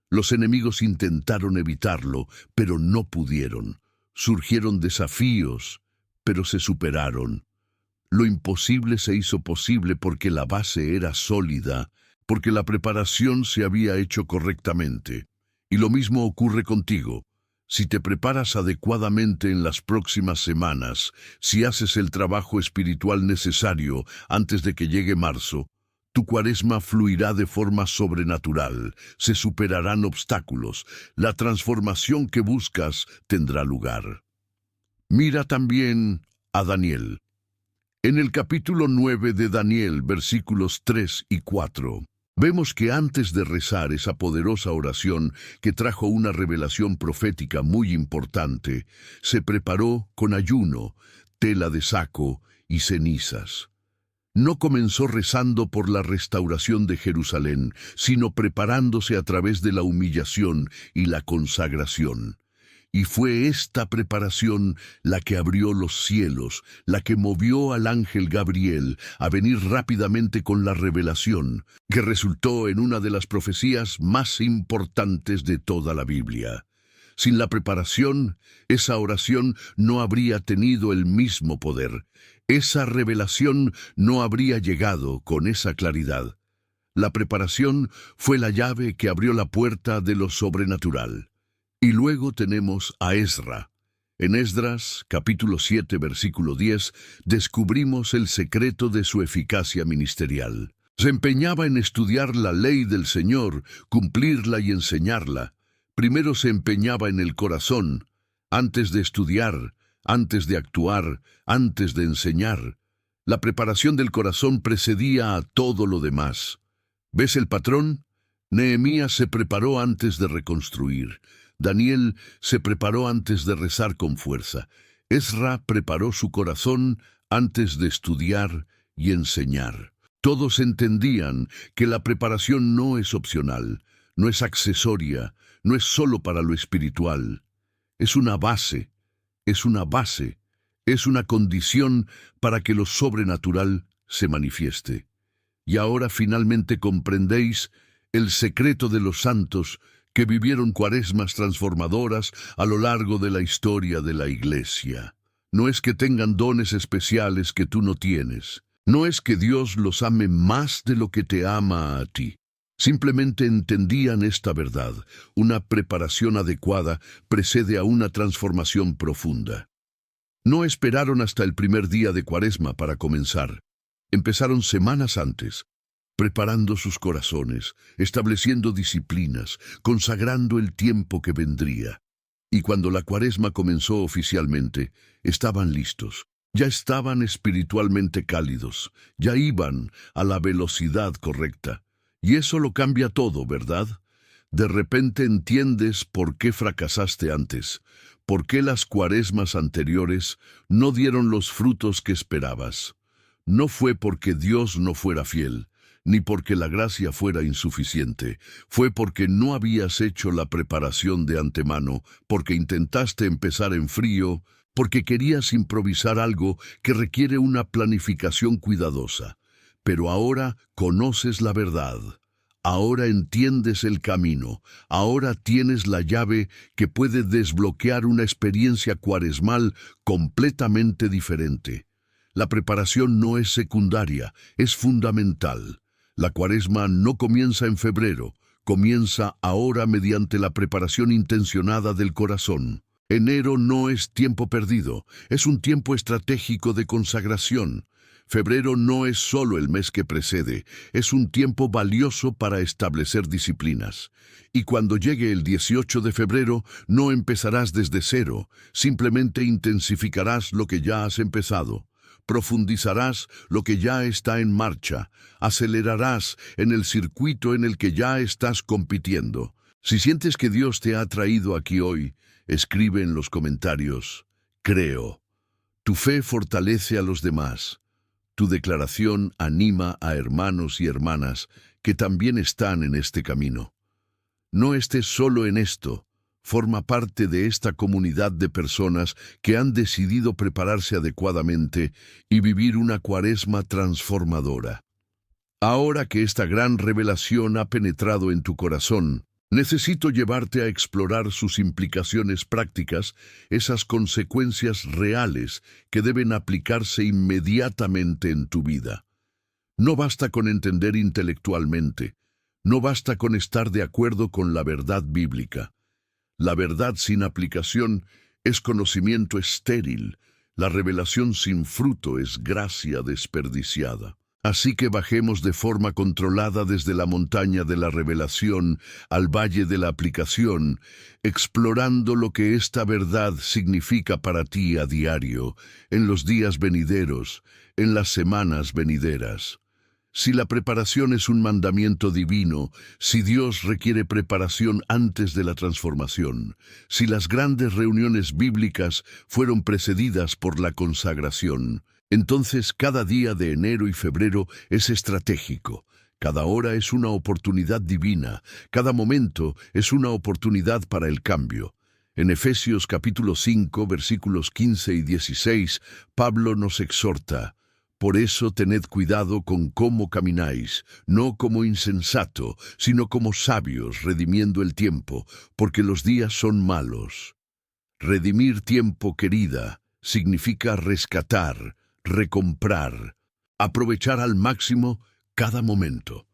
Los enemigos intentaron evitarlo, pero no pudieron. Surgieron desafíos, pero se superaron. Lo imposible se hizo posible porque la base era sólida, porque la preparación se había hecho correctamente. Y lo mismo ocurre contigo. Si te preparas adecuadamente en las próximas semanas, si haces el trabajo espiritual necesario antes de que llegue marzo, tu cuaresma fluirá de forma sobrenatural, se superarán obstáculos, la transformación que buscas tendrá lugar. Mira también a Daniel. En el capítulo 9 de Daniel, versículos 3 y 4, vemos que antes de rezar esa poderosa oración que trajo una revelación profética muy importante, se preparó con ayuno, tela de saco y cenizas. No comenzó rezando por la restauración de Jerusalén, sino preparándose a través de la humillación y la consagración. Y fue esta preparación la que abrió los cielos, la que movió al ángel Gabriel a venir rápidamente con la revelación, que resultó en una de las profecías más importantes de toda la Biblia. Sin la preparación, esa oración no habría tenido el mismo poder. Esa revelación no habría llegado con esa claridad. La preparación fue la llave que abrió la puerta de lo sobrenatural. Y luego tenemos a Esdra. En Esdras, capítulo 7, versículo 10, descubrimos el secreto de su eficacia ministerial. Se empeñaba en estudiar la ley del Señor, cumplirla y enseñarla. Primero se empeñaba en el corazón, antes de estudiar, antes de actuar, antes de enseñar. La preparación del corazón precedía a todo lo demás. ¿Ves el patrón? Nehemías se preparó antes de reconstruir. Daniel se preparó antes de rezar con fuerza. Esdra preparó su corazón antes de estudiar y enseñar. Todos entendían que la preparación no es opcional, no es accesoria, no es solo para lo espiritual. Es una base, es una condición para que lo sobrenatural se manifieste. Y ahora finalmente comprendéis el secreto de los santos que vivieron cuaresmas transformadoras a lo largo de la historia de la Iglesia. No es que tengan dones especiales que tú no tienes. No es que Dios los ame más de lo que te ama a ti. Simplemente entendían esta verdad. Una preparación adecuada precede a una transformación profunda. No esperaron hasta el primer día de cuaresma para comenzar. Empezaron semanas antes, preparando sus corazones, estableciendo disciplinas, consagrando el tiempo que vendría. Y cuando la cuaresma comenzó oficialmente, estaban listos. Ya estaban espiritualmente cálidos, ya iban a la velocidad correcta. Y eso lo cambia todo, ¿verdad? De repente entiendes por qué fracasaste antes, por qué las cuaresmas anteriores no dieron los frutos que esperabas. No fue porque Dios no fuera fiel, ni porque la gracia fuera insuficiente. Fue porque no habías hecho la preparación de antemano, porque intentaste empezar en frío, porque querías improvisar algo que requiere una planificación cuidadosa. Pero ahora conoces la verdad. Ahora entiendes el camino. Ahora tienes la llave que puede desbloquear una experiencia cuaresmal completamente diferente. La preparación no es secundaria, es fundamental. La cuaresma no comienza en febrero, comienza ahora mediante la preparación intencionada del corazón. Enero no es tiempo perdido, es un tiempo estratégico de consagración. Febrero no es solo el mes que precede, es un tiempo valioso para establecer disciplinas. Y cuando llegue el 18 de febrero, no empezarás desde cero, simplemente intensificarás lo que ya has empezado. Profundizarás lo que ya está en marcha, acelerarás en el circuito en el que ya estás compitiendo. Si sientes que Dios te ha traído aquí hoy, escribe en los comentarios: creo. Tu fe fortalece a los demás. Tu declaración anima a hermanos y hermanas que también están en este camino. No estés solo en esto. Forma parte de esta comunidad de personas que han decidido prepararse adecuadamente y vivir una cuaresma transformadora. Ahora que esta gran revelación ha penetrado en tu corazón, necesito llevarte a explorar sus implicaciones prácticas, esas consecuencias reales que deben aplicarse inmediatamente en tu vida. No basta con entender intelectualmente, no basta con estar de acuerdo con la verdad bíblica. La verdad sin aplicación es conocimiento estéril, la revelación sin fruto es gracia desperdiciada. Así que bajemos de forma controlada desde la montaña de la revelación al valle de la aplicación, explorando lo que esta verdad significa para ti a diario, en los días venideros, en las semanas venideras. Si la preparación es un mandamiento divino, si Dios requiere preparación antes de la transformación, si las grandes reuniones bíblicas fueron precedidas por la consagración, entonces cada día de enero y febrero es estratégico. Cada hora es una oportunidad divina, cada momento es una oportunidad para el cambio. En Efesios capítulo 5, versículos 15 y 16, Pablo nos exhorta: por eso tened cuidado con cómo camináis, no como insensato, sino como sabios, redimiendo el tiempo, porque los días son malos. Redimir tiempo, querida, significa rescatar, recomprar, aprovechar al máximo cada momento.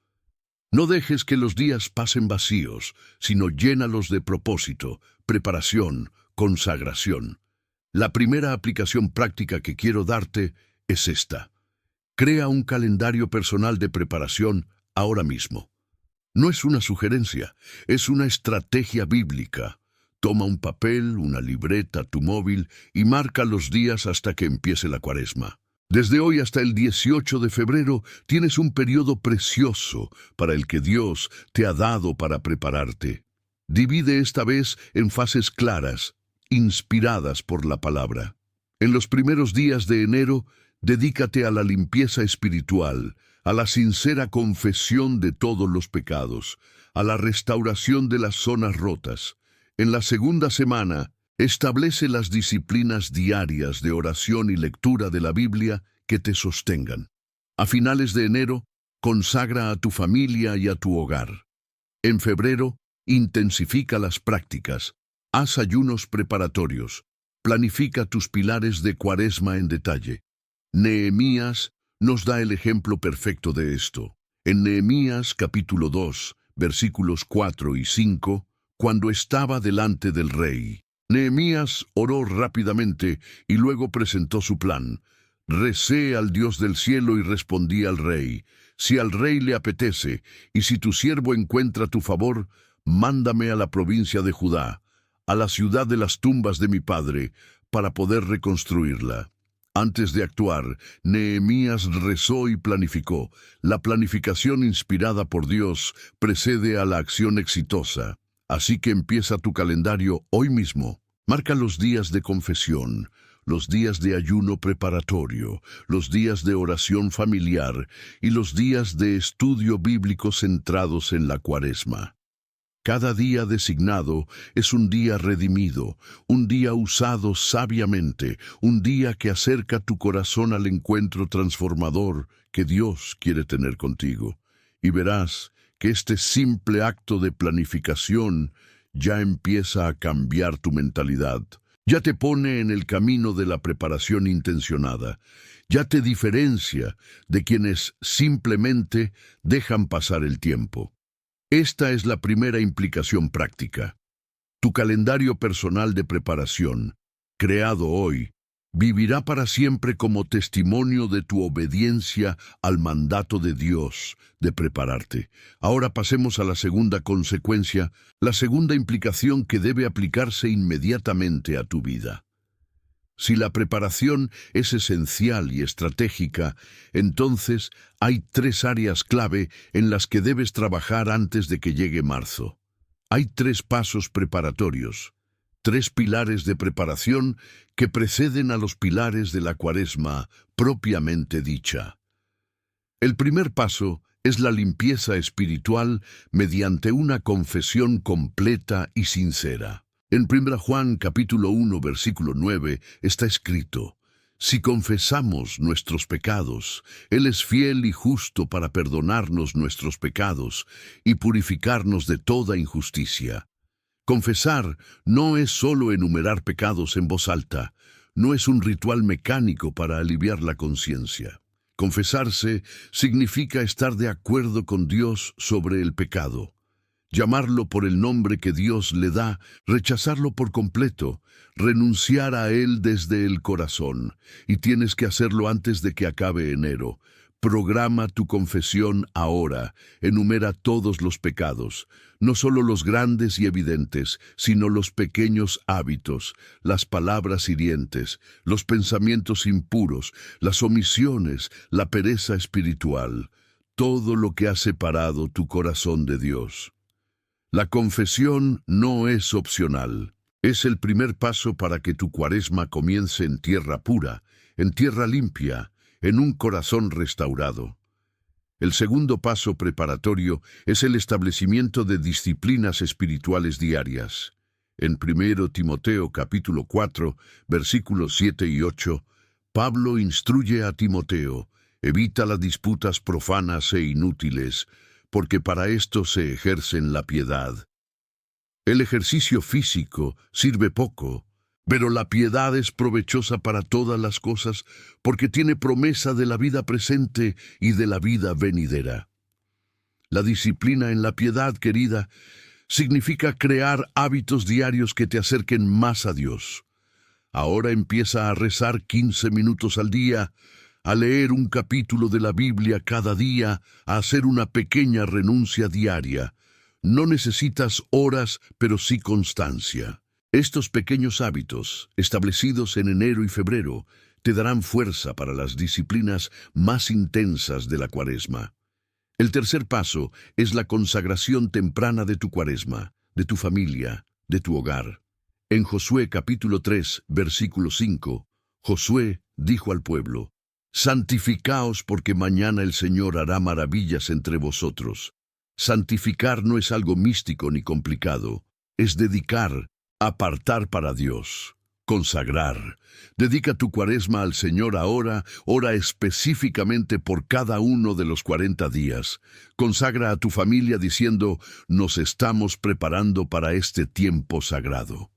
No dejes que los días pasen vacíos, sino llénalos de propósito, preparación, consagración. La primera aplicación práctica que quiero darte es esta. Crea un calendario personal de preparación ahora mismo. No es una sugerencia, es una estrategia bíblica. Toma un papel, una libreta, tu móvil y marca los días hasta que empiece la cuaresma. Desde hoy hasta el 18 de febrero tienes un periodo precioso para el que Dios te ha dado para prepararte. Divide esta vez en fases claras, inspiradas por la palabra. En los primeros días de enero, dedícate a la limpieza espiritual, a la sincera confesión de todos los pecados, a la restauración de las zonas rotas. En la segunda semana, establece las disciplinas diarias de oración y lectura de la Biblia que te sostengan. A finales de enero, consagra a tu familia y a tu hogar. En febrero, intensifica las prácticas, haz ayunos preparatorios, planifica tus pilares de cuaresma en detalle. Nehemías nos da el ejemplo perfecto de esto. En Nehemías capítulo 2, versículos 4 y 5, cuando estaba delante del rey, Nehemías oró rápidamente y luego presentó su plan. Recé al Dios del cielo y respondí al rey: si al rey le apetece, y si tu siervo encuentra tu favor, mándame a la provincia de Judá, a la ciudad de las tumbas de mi padre, para poder reconstruirla. Antes de actuar, Nehemías rezó y planificó. La planificación inspirada por Dios precede a la acción exitosa. Así que empieza tu calendario hoy mismo. Marca los días de confesión, los días de ayuno preparatorio, los días de oración familiar y los días de estudio bíblico centrados en la cuaresma. Cada día designado es un día redimido, un día usado sabiamente, un día que acerca tu corazón al encuentro transformador que Dios quiere tener contigo. Y verás que este simple acto de planificación ya empieza a cambiar tu mentalidad. Ya te pone en el camino de la preparación intencionada. Ya te diferencia de quienes simplemente dejan pasar el tiempo. Esta es la primera implicación práctica. Tu calendario personal de preparación, creado hoy, vivirá para siempre como testimonio de tu obediencia al mandato de Dios de prepararte. Ahora pasemos a la segunda consecuencia, la segunda implicación que debe aplicarse inmediatamente a tu vida. Si la preparación es esencial y estratégica, entonces hay 3 áreas clave en las que debes trabajar antes de que llegue marzo. Hay 3 pasos preparatorios, 3 pilares de preparación que preceden a los pilares de la cuaresma propiamente dicha. El primer paso es la limpieza espiritual mediante una confesión completa y sincera. En 1 Juan capítulo 1, versículo 9 está escrito: si confesamos nuestros pecados, Él es fiel y justo para perdonarnos nuestros pecados y purificarnos de toda injusticia. Confesar no es solo enumerar pecados en voz alta, no es un ritual mecánico para aliviar la conciencia. Confesarse significa estar de acuerdo con Dios sobre el pecado, llamarlo por el nombre que Dios le da, rechazarlo por completo, renunciar a él desde el corazón. Y tienes que hacerlo antes de que acabe enero. Programa tu confesión ahora, enumera todos los pecados, no solo los grandes y evidentes, sino los pequeños hábitos, las palabras hirientes, los pensamientos impuros, las omisiones, la pereza espiritual, todo lo que ha separado tu corazón de Dios. La confesión no es opcional. Es el primer paso para que tu cuaresma comience en tierra pura, en tierra limpia, en un corazón restaurado. El segundo paso preparatorio es el establecimiento de disciplinas espirituales diarias. En 1 Timoteo capítulo 4, versículos 7 y 8, Pablo instruye a Timoteo: evita las disputas profanas e inútiles, porque para esto se ejercen la piedad. El ejercicio físico sirve poco, pero la piedad es provechosa para todas las cosas, porque tiene promesa de la vida presente y de la vida venidera. La disciplina en la piedad, querida, significa crear hábitos diarios que te acerquen más a Dios. Ahora empieza a rezar 15 minutos al día, a leer un capítulo de la Biblia cada día, a hacer una pequeña renuncia diaria. No necesitas horas, pero sí constancia. Estos pequeños hábitos, establecidos en enero y febrero, te darán fuerza para las disciplinas más intensas de la cuaresma. El tercer paso es la consagración temprana de tu cuaresma, de tu familia, de tu hogar. En Josué capítulo 3, versículo 5, Josué dijo al pueblo: santificaos, porque mañana el Señor hará maravillas entre vosotros. Santificar no es algo místico ni complicado, es dedicar, apartar para Dios, consagrar. Dedica tu cuaresma al Señor ahora, ora específicamente por cada uno de los 40 días. Consagra a tu familia diciendo: nos estamos preparando para este tiempo sagrado.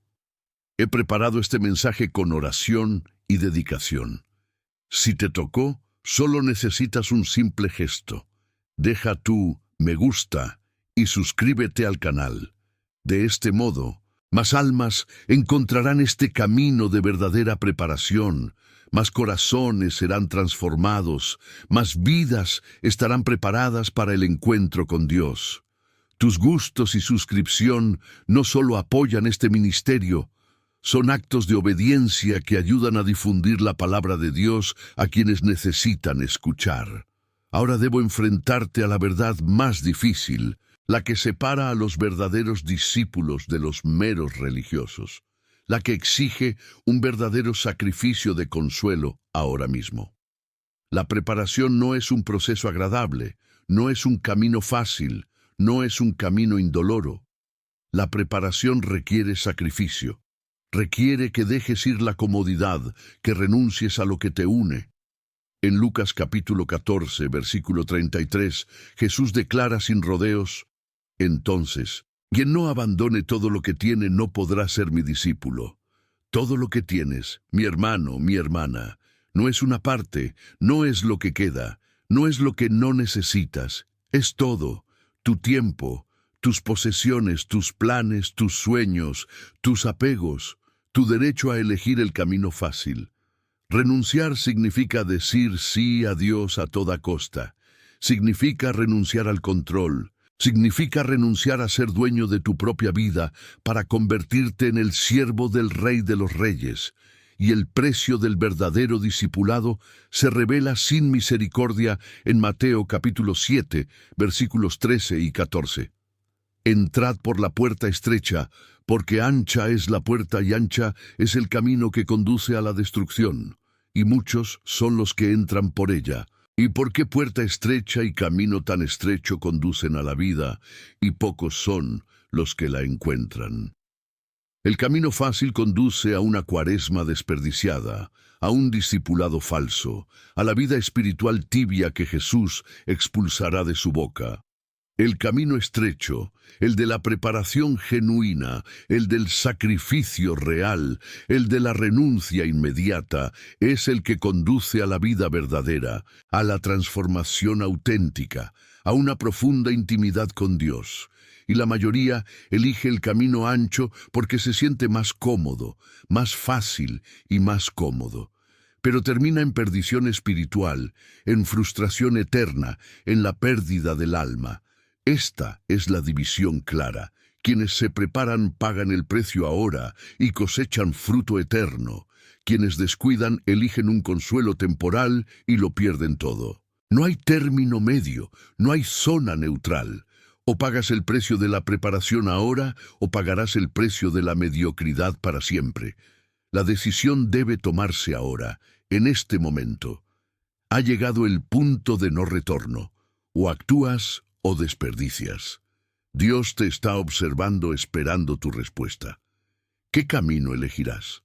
He preparado este mensaje con oración y dedicación. Si te tocó, solo necesitas un simple gesto. Deja tu me gusta y suscríbete al canal. De este modo, más almas encontrarán este camino de verdadera preparación, más corazones serán transformados, más vidas estarán preparadas para el encuentro con Dios. Tus gustos y suscripción no solo apoyan este ministerio, son actos de obediencia que ayudan a difundir la palabra de Dios a quienes necesitan escuchar. Ahora debo enfrentarte a la verdad más difícil, la que separa a los verdaderos discípulos de los meros religiosos, la que exige un verdadero sacrificio de consuelo ahora mismo. La preparación no es un proceso agradable, no es un camino fácil, no es un camino indoloro. La preparación requiere sacrificio. Requiere que dejes ir la comodidad, que renuncies a lo que te une. En Lucas capítulo 14, versículo 33, Jesús declara sin rodeos: entonces, quien no abandone todo lo que tiene no podrá ser mi discípulo. Todo lo que tienes, mi hermano, mi hermana, no es una parte, no es lo que queda, no es lo que no necesitas, es todo, tu tiempo, tus posesiones, tus planes, tus sueños, tus apegos, tu derecho a elegir el camino fácil. Renunciar significa decir sí a Dios a toda costa. Significa renunciar al control. Significa renunciar a ser dueño de tu propia vida para convertirte en el siervo del Rey de los Reyes. Y el precio del verdadero discipulado se revela sin misericordia en Mateo capítulo 7, versículos 13 y 14. Entrad por la puerta estrecha, porque ancha es la puerta y ancha es el camino que conduce a la destrucción, y muchos son los que entran por ella, ¿Y por qué puerta estrecha y camino tan estrecho conducen a la vida, y pocos son los que la encuentran? El camino fácil conduce a una cuaresma desperdiciada, a un discipulado falso, a la vida espiritual tibia que Jesús expulsará de su boca. El camino estrecho, el de la preparación genuina, el del sacrificio real, el de la renuncia inmediata, es el que conduce a la vida verdadera, a la transformación auténtica, a una profunda intimidad con Dios. Y la mayoría elige el camino ancho porque se siente más cómodo, más fácil y más cómodo. Pero termina en perdición espiritual, en frustración eterna, en la pérdida del alma. Esta es la división clara. Quienes se preparan pagan el precio ahora y cosechan fruto eterno. Quienes descuidan eligen un consuelo temporal y lo pierden todo. No hay término medio, no hay zona neutral. O pagas el precio de la preparación ahora o pagarás el precio de la mediocridad para siempre. La decisión debe tomarse ahora, en este momento. Ha llegado el punto de no retorno. O actúas o desperdicias. Dios te está observando esperando tu respuesta. ¿Qué camino elegirás?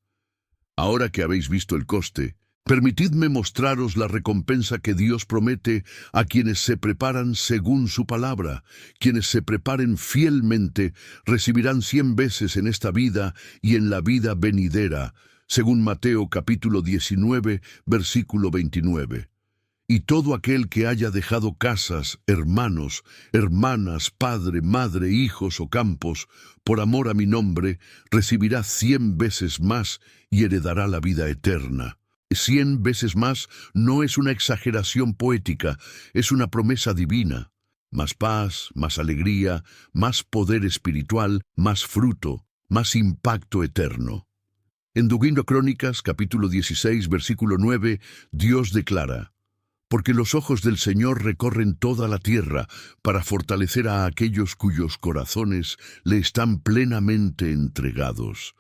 Ahora que habéis visto el coste, permitidme mostraros la recompensa que Dios promete a quienes se preparan según su palabra. Quienes se preparen fielmente recibirán 100 veces en esta vida y en la vida venidera, según Mateo capítulo 19, versículo 29. Y todo aquel que haya dejado casas, hermanos, hermanas, padre, madre, hijos o campos, por amor a mi nombre, recibirá 100 veces más y heredará la vida eterna. 100 veces más no es una exageración poética, es una promesa divina. Más paz, más alegría, más poder espiritual, más fruto, más impacto eterno. En Segundo Crónicas, capítulo 16, versículo 9, Dios declara: porque los ojos del Señor recorren toda la tierra para fortalecer a aquellos cuyos corazones le están plenamente entregados.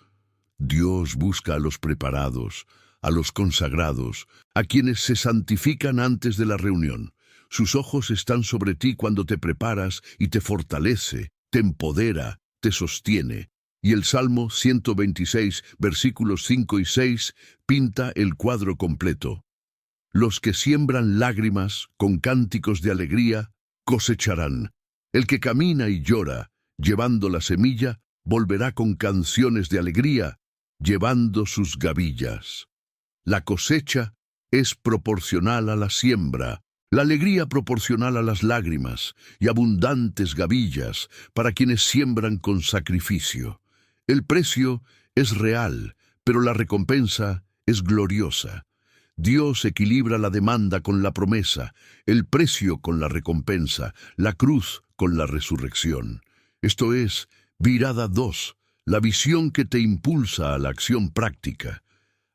Dios busca a los preparados, a los consagrados, a quienes se santifican antes de la reunión. Sus ojos están sobre ti cuando te preparas y te fortalece, te empodera, te sostiene. Y el Salmo 126, versículos 5 y 6, pinta el cuadro completo. Los que siembran lágrimas con cánticos de alegría cosecharán. El que camina y llora, llevando la semilla, volverá con canciones de alegría, llevando sus gavillas. La cosecha es proporcional a la siembra, la alegría proporcional a las lágrimas y abundantes gavillas para quienes siembran con sacrificio. El precio es real, pero la recompensa es gloriosa. Dios equilibra la demanda con la promesa, el precio con la recompensa, la cruz con la resurrección. Esto es, Virada 2, la visión que te impulsa a la acción práctica.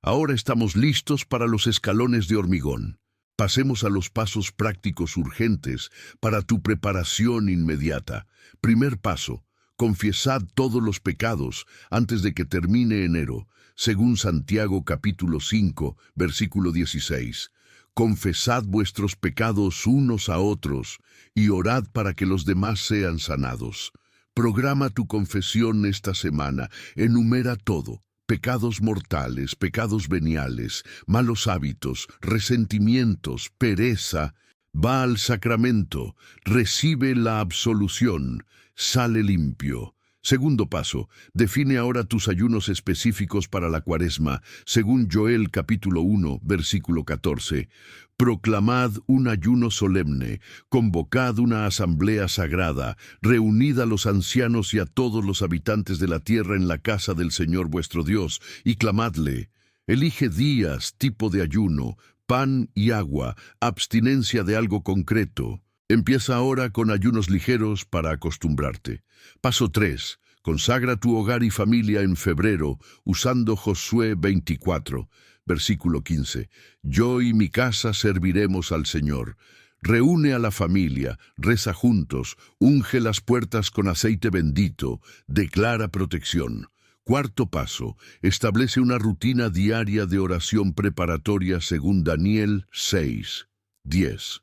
Ahora estamos listos para los escalones de hormigón. Pasemos a los pasos prácticos urgentes para tu preparación inmediata. Primer paso: confiesad todos los pecados antes de que termine enero, según Santiago capítulo 5, versículo 16. Confesad vuestros pecados unos a otros y orad para que los demás sean sanados. Programa tu confesión esta semana, enumera todo: pecados mortales, pecados veniales, malos hábitos, resentimientos, pereza. Va al sacramento, recibe la absolución, sale limpio. Segundo paso: define ahora tus ayunos específicos para la Cuaresma, según Joel capítulo 1, versículo 14. Proclamad un ayuno solemne, convocad una asamblea sagrada, reunid a los ancianos y a todos los habitantes de la tierra en la casa del Señor vuestro Dios, y clamadle. Elige días, tipo de ayuno, pan y agua, abstinencia de algo concreto. Empieza ahora con ayunos ligeros para acostumbrarte. Paso 3. Consagra tu hogar y familia en febrero, usando Josué 24, versículo 15. Yo y mi casa serviremos al Señor. Reúne a la familia, reza juntos, unge las puertas con aceite bendito, declara protección. Cuarto paso: establece una rutina diaria de oración preparatoria según Daniel 6. 10.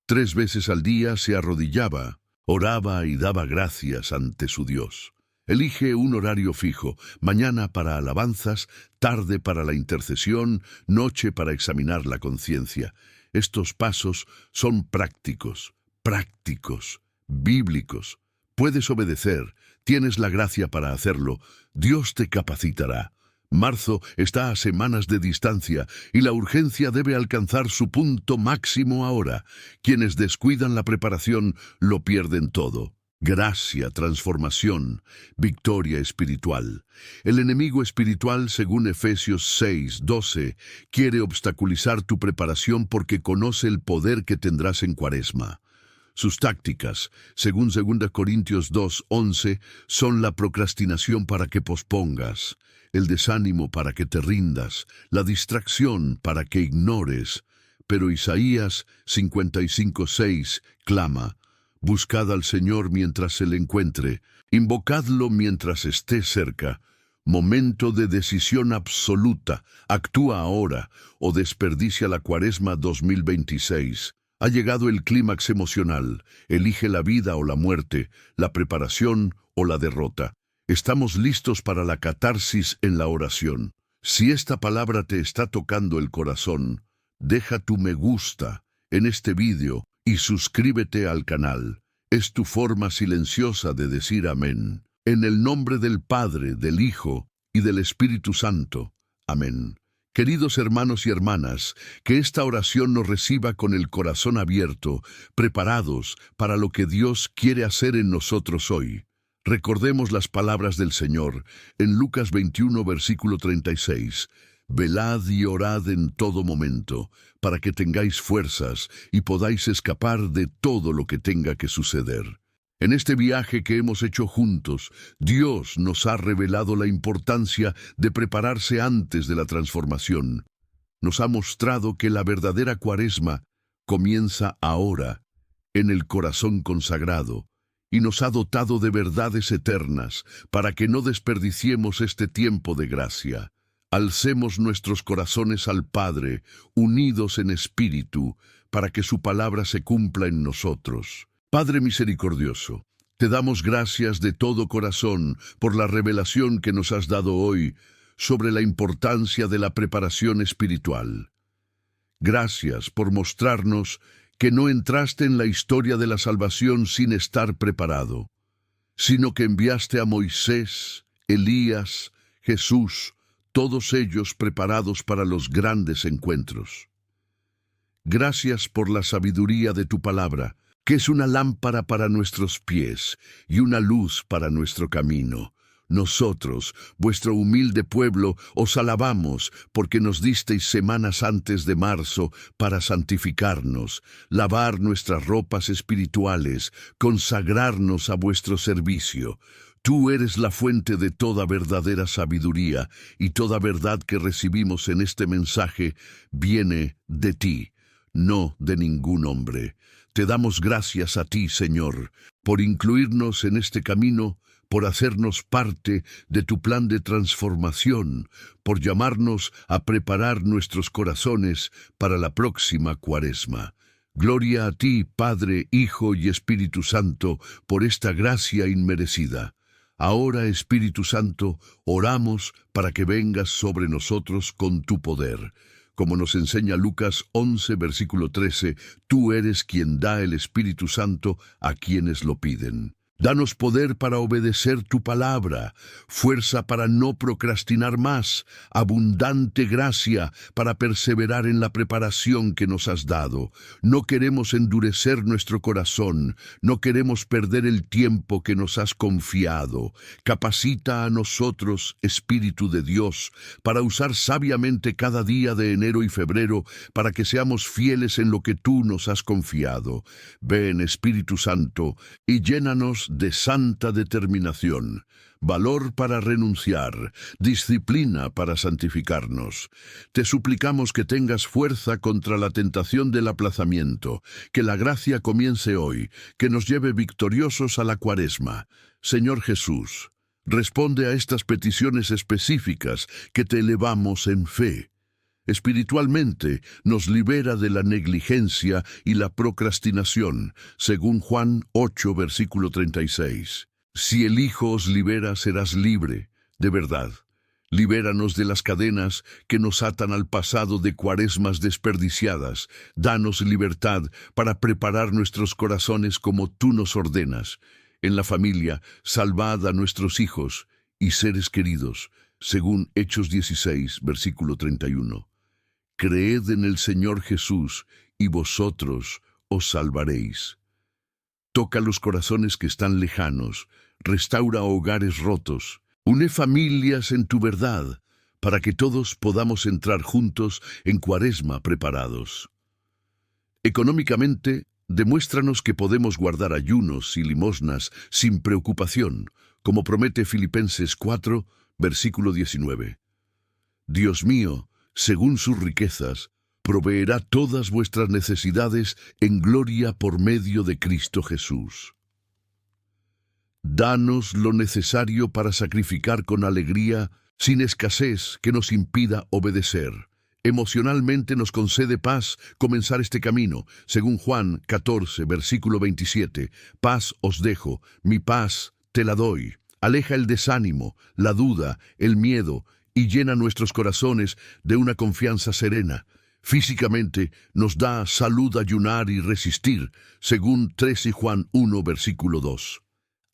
3 veces al día se arrodillaba, oraba y daba gracias ante su Dios. Elige un horario fijo, mañana para alabanzas, tarde para la intercesión, noche para examinar la conciencia. Estos pasos son prácticos, bíblicos. Puedes obedecer, tienes la gracia para hacerlo, Dios te capacitará. Marzo está a semanas de distancia y la urgencia debe alcanzar su punto máximo ahora. Quienes descuidan la preparación lo pierden todo. Gracia, transformación, victoria espiritual. El enemigo espiritual, según Efesios 6:12, quiere obstaculizar tu preparación porque conoce el poder que tendrás en Cuaresma. Sus tácticas, según 2 Corintios 2:11, son la procrastinación para que pospongas, el desánimo para que te rindas, la distracción para que ignores. Pero Isaías 55:6 clama: buscad al Señor mientras se le encuentre, invocadlo mientras esté cerca. Momento de decisión absoluta, actúa ahora o desperdicia la Cuaresma 2026. Ha llegado el clímax emocional, elige la vida o la muerte, la preparación o la derrota. Estamos listos para la catarsis en la oración. Si esta palabra te está tocando el corazón, deja tu me gusta en este vídeo y suscríbete al canal. Es tu forma silenciosa de decir amén. En el nombre del Padre, del Hijo y del Espíritu Santo. Amén. Queridos hermanos y hermanas, que esta oración nos reciba con el corazón abierto, preparados para lo que Dios quiere hacer en nosotros hoy. Recordemos las palabras del Señor en Lucas 21, versículo 36. Velad y orad en todo momento, para que tengáis fuerzas y podáis escapar de todo lo que tenga que suceder. En este viaje que hemos hecho juntos, Dios nos ha revelado la importancia de prepararse antes de la transformación. Nos ha mostrado que la verdadera Cuaresma comienza ahora, en el corazón consagrado, y nos ha dotado de verdades eternas para que no desperdiciemos este tiempo de gracia. Alcemos nuestros corazones al Padre, unidos en espíritu, para que su palabra se cumpla en nosotros. Padre misericordioso, te damos gracias de todo corazón por la revelación que nos has dado hoy sobre la importancia de la preparación espiritual. Gracias por mostrarnos que no entraste en la historia de la salvación sin estar preparado, sino que enviaste a Moisés, Elías, Jesús, todos ellos preparados para los grandes encuentros. Gracias por la sabiduría de tu palabra, que es una lámpara para nuestros pies y una luz para nuestro camino. Nosotros, vuestro humilde pueblo, os alabamos porque nos disteis semanas antes de marzo para santificarnos, lavar nuestras ropas espirituales, consagrarnos a vuestro servicio. Tú eres la fuente de toda verdadera sabiduría, y toda verdad que recibimos en este mensaje viene de ti, no de ningún hombre. Te damos gracias a ti, Señor, por incluirnos en este camino, por hacernos parte de tu plan de transformación, por llamarnos a preparar nuestros corazones para la próxima Cuaresma. Gloria a ti, Padre, Hijo y Espíritu Santo, por esta gracia inmerecida. Ahora, Espíritu Santo, oramos para que vengas sobre nosotros con tu poder. Como nos enseña Lucas 11, versículo 13, tú eres quien da el Espíritu Santo a quienes lo piden. Danos poder para obedecer tu palabra, fuerza para no procrastinar más, abundante gracia para perseverar en la preparación que nos has dado. No queremos endurecer nuestro corazón, no queremos perder el tiempo que nos has confiado. Capacita a nosotros, Espíritu de Dios, para usar sabiamente cada día de enero y febrero, para que seamos fieles en lo que tú nos has confiado. Ven, Espíritu Santo, y llénanos de santa determinación, valor para renunciar, disciplina para santificarnos. Te suplicamos que tengas fuerza contra la tentación del aplazamiento, que la gracia comience hoy, que nos lleve victoriosos a la Cuaresma. Señor Jesús, responde a estas peticiones específicas que te elevamos en fe. Espiritualmente, nos libera de la negligencia y la procrastinación, según Juan 8, versículo 36. Si el Hijo os libera, serás libre, de verdad. Libéranos de las cadenas que nos atan al pasado de cuaresmas desperdiciadas. Danos libertad para preparar nuestros corazones como tú nos ordenas. En la familia, salvad a nuestros hijos y seres queridos, según Hechos 16, versículo 31. Creed en el Señor Jesús, y vosotros os salvaréis. Toca los corazones que están lejanos, restaura hogares rotos, une familias en tu verdad, para que todos podamos entrar juntos en Cuaresma preparados. Económicamente, demuéstranos que podemos guardar ayunos y limosnas sin preocupación, como promete Filipenses 4, versículo 19. Dios mío, según sus riquezas, proveerá todas vuestras necesidades en gloria por medio de Cristo Jesús. Danos lo necesario para sacrificar con alegría, sin escasez que nos impida obedecer. Emocionalmente nos concede paz comenzar este camino, según Juan 14, versículo 27. Paz os dejo, mi paz te la doy. Aleja el desánimo, la duda, el miedo, y llena nuestros corazones de una confianza serena. Físicamente nos da salud ayunar y resistir, según 13 Juan 1, versículo 2.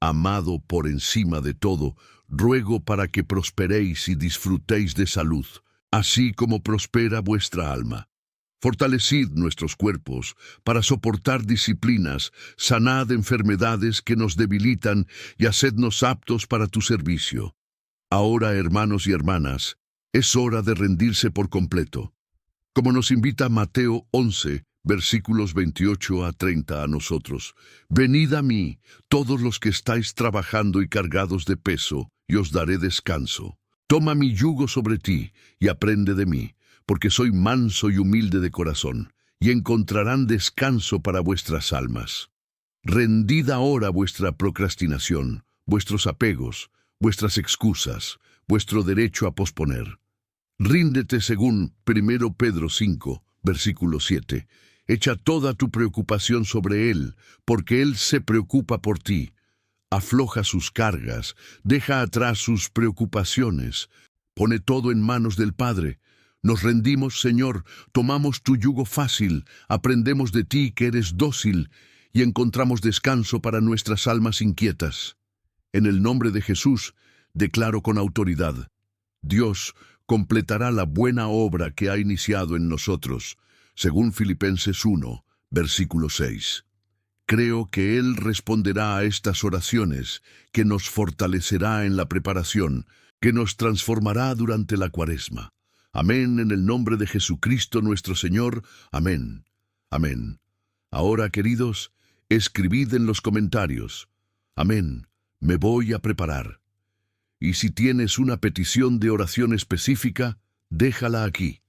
Amado por encima de todo, ruego para que prosperéis y disfrutéis de salud, así como prospera vuestra alma. Fortalecid nuestros cuerpos para soportar disciplinas, sanad enfermedades que nos debilitan y hacednos aptos para tu servicio. Ahora, hermanos y hermanas, es hora de rendirse por completo. Como nos invita Mateo 11, versículos 28 a 30 a nosotros. Venid a mí, todos los que estáis trabajando y cargados de peso, y os daré descanso. Toma mi yugo sobre ti, y aprende de mí, porque soy manso y humilde de corazón, y encontrarán descanso para vuestras almas. Rendid ahora vuestra procrastinación, vuestros apegos, vuestras excusas, vuestro derecho a posponer. Ríndete según 1 Pedro 5, versículo 7. Echa toda tu preocupación sobre Él, porque Él se preocupa por ti. Afloja sus cargas, deja atrás sus preocupaciones. Pone todo en manos del Padre. Nos rendimos, Señor, tomamos tu yugo fácil, aprendemos de ti que eres dócil, y encontramos descanso para nuestras almas inquietas. En el nombre de Jesús, declaro con autoridad: Dios completará la buena obra que ha iniciado en nosotros, según Filipenses 1, versículo 6. Creo que Él responderá a estas oraciones, que nos fortalecerá en la preparación, que nos transformará durante la Cuaresma. Amén, en el nombre de Jesucristo nuestro Señor. Amén. Amén. Ahora, queridos, escribid en los comentarios: Amén, me voy a preparar. Y si tienes una petición de oración específica, déjala aquí.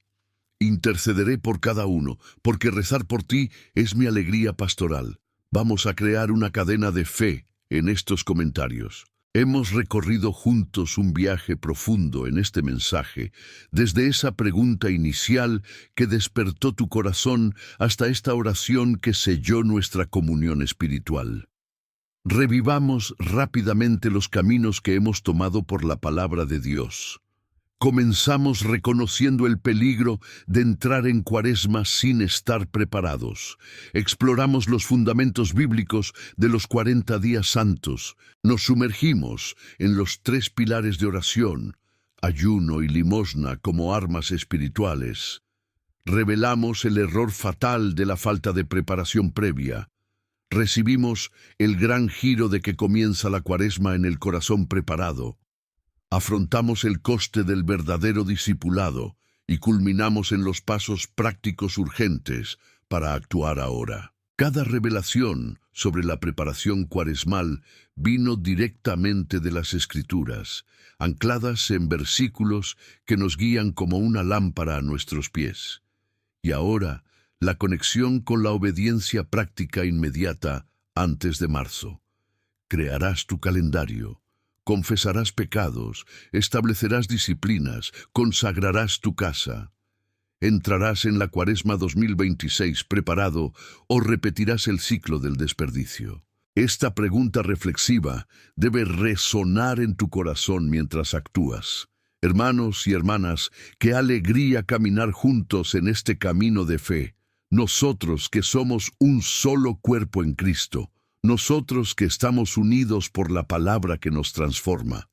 Intercederé por cada uno, porque rezar por ti es mi alegría pastoral. Vamos a crear una cadena de fe en estos comentarios. Hemos recorrido juntos un viaje profundo en este mensaje, desde esa pregunta inicial que despertó tu corazón hasta esta oración que selló nuestra comunión espiritual. Revivamos rápidamente los caminos que hemos tomado por la palabra de Dios. Comenzamos reconociendo el peligro de entrar en Cuaresma sin estar preparados. Exploramos los fundamentos bíblicos de los 40 días santos. Nos sumergimos en los 3 pilares de oración, ayuno y limosna como armas espirituales. Revelamos el error fatal de la falta de preparación previa. Recibimos el gran giro de que comienza la Cuaresma en el corazón preparado. Afrontamos el coste del verdadero discipulado y culminamos en los pasos prácticos urgentes para actuar ahora. Cada revelación sobre la preparación cuaresmal vino directamente de las Escrituras, ancladas en versículos que nos guían como una lámpara a nuestros pies. Y ahora, la conexión con la obediencia práctica inmediata antes de marzo. Crearás tu calendario. Confesarás pecados, establecerás disciplinas, consagrarás tu casa. ¿Entrarás en la Cuaresma 2026 preparado o repetirás el ciclo del desperdicio? Esta pregunta reflexiva debe resonar en tu corazón mientras actúas. Hermanos y hermanas, qué alegría caminar juntos en este camino de fe. Nosotros que somos un solo cuerpo en Cristo, nosotros que estamos unidos por la palabra que nos transforma.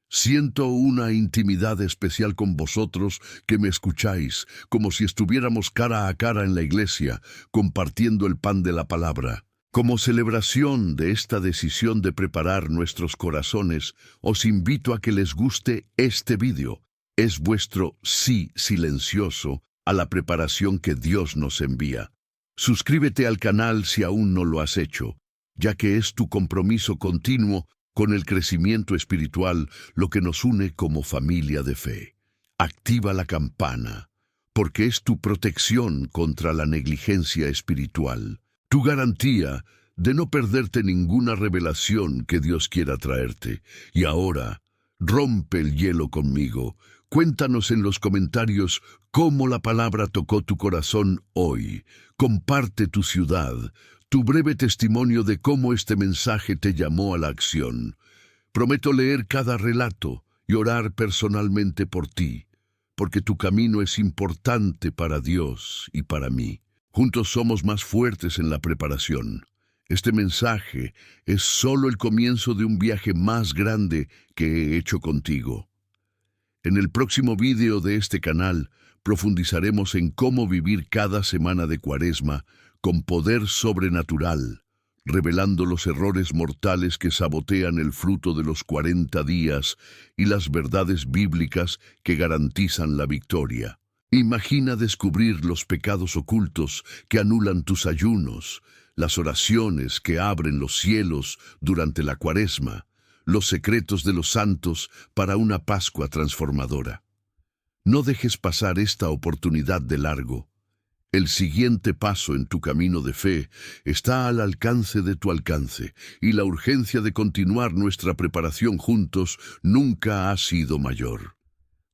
Siento una intimidad especial con vosotros que me escucháis, como si estuviéramos cara a cara en la iglesia, compartiendo el pan de la palabra. Como celebración de esta decisión de preparar nuestros corazones, os invito a que les guste este vídeo. Es vuestro sí silencioso a la preparación que Dios nos envía. Suscríbete al canal si aún no lo has hecho, ya que es tu compromiso continuo con el crecimiento espiritual lo que nos une como familia de fe. Activa la campana, porque es tu protección contra la negligencia espiritual. Tu garantía de no perderte ninguna revelación que Dios quiera traerte. Y ahora, rompe el hielo conmigo. Cuéntanos en los comentarios cómo la palabra tocó tu corazón hoy. Comparte tu ciudad, tu breve testimonio de cómo este mensaje te llamó a la acción. Prometo leer cada relato y orar personalmente por ti, porque tu camino es importante para Dios y para mí. Juntos somos más fuertes en la preparación. Este mensaje es solo el comienzo de un viaje más grande que he hecho contigo. En el próximo vídeo de este canal profundizaremos en cómo vivir cada semana de Cuaresma con poder sobrenatural, revelando los errores mortales que sabotean el fruto de los 40 días y las verdades bíblicas que garantizan la victoria. Imagina descubrir los pecados ocultos que anulan tus ayunos, las oraciones que abren los cielos durante la Cuaresma, los secretos de los santos para una Pascua transformadora. No dejes pasar esta oportunidad de largo. El siguiente paso en tu camino de fe está al alcance de tu alcance, y la urgencia de continuar nuestra preparación juntos nunca ha sido mayor.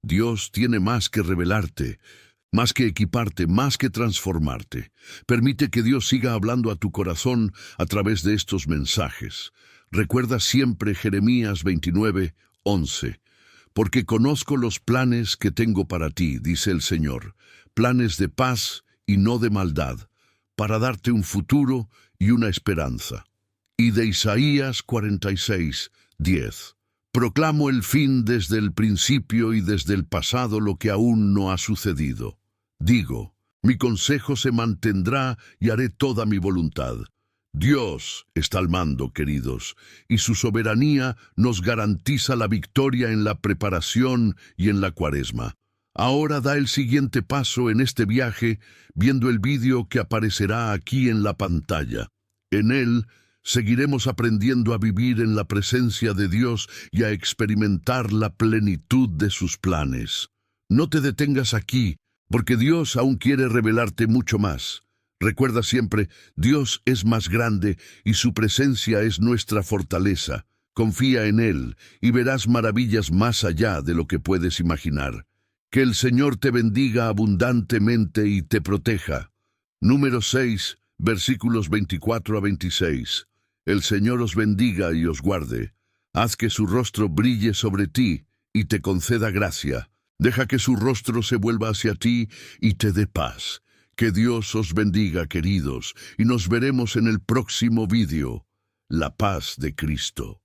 Dios tiene más que revelarte, más que equiparte, más que transformarte. Permite que Dios siga hablando a tu corazón a través de estos mensajes. Recuerda siempre Jeremías 29:11. Porque conozco los planes que tengo para ti, dice el Señor, planes de paz y no de maldad, para darte un futuro y una esperanza. Y de Isaías 46:10. Proclamo el fin desde el principio y desde el pasado lo que aún no ha sucedido. Digo, mi consejo se mantendrá y haré toda mi voluntad. Dios está al mando, queridos, y su soberanía nos garantiza la victoria en la preparación y en la Cuaresma. Ahora da el siguiente paso en este viaje viendo el vídeo que aparecerá aquí en la pantalla. En él seguiremos aprendiendo a vivir en la presencia de Dios y a experimentar la plenitud de sus planes. No te detengas aquí, porque Dios aún quiere revelarte mucho más. Recuerda siempre, Dios es más grande y su presencia es nuestra fortaleza. Confía en Él y verás maravillas más allá de lo que puedes imaginar. Que el Señor te bendiga abundantemente y te proteja. Número 6, versículos 24 a 26. El Señor os bendiga y os guarde. Haz que su rostro brille sobre ti y te conceda gracia. Deja que su rostro se vuelva hacia ti y te dé paz. Que Dios os bendiga, queridos, y nos veremos en el próximo vídeo. La paz de Cristo.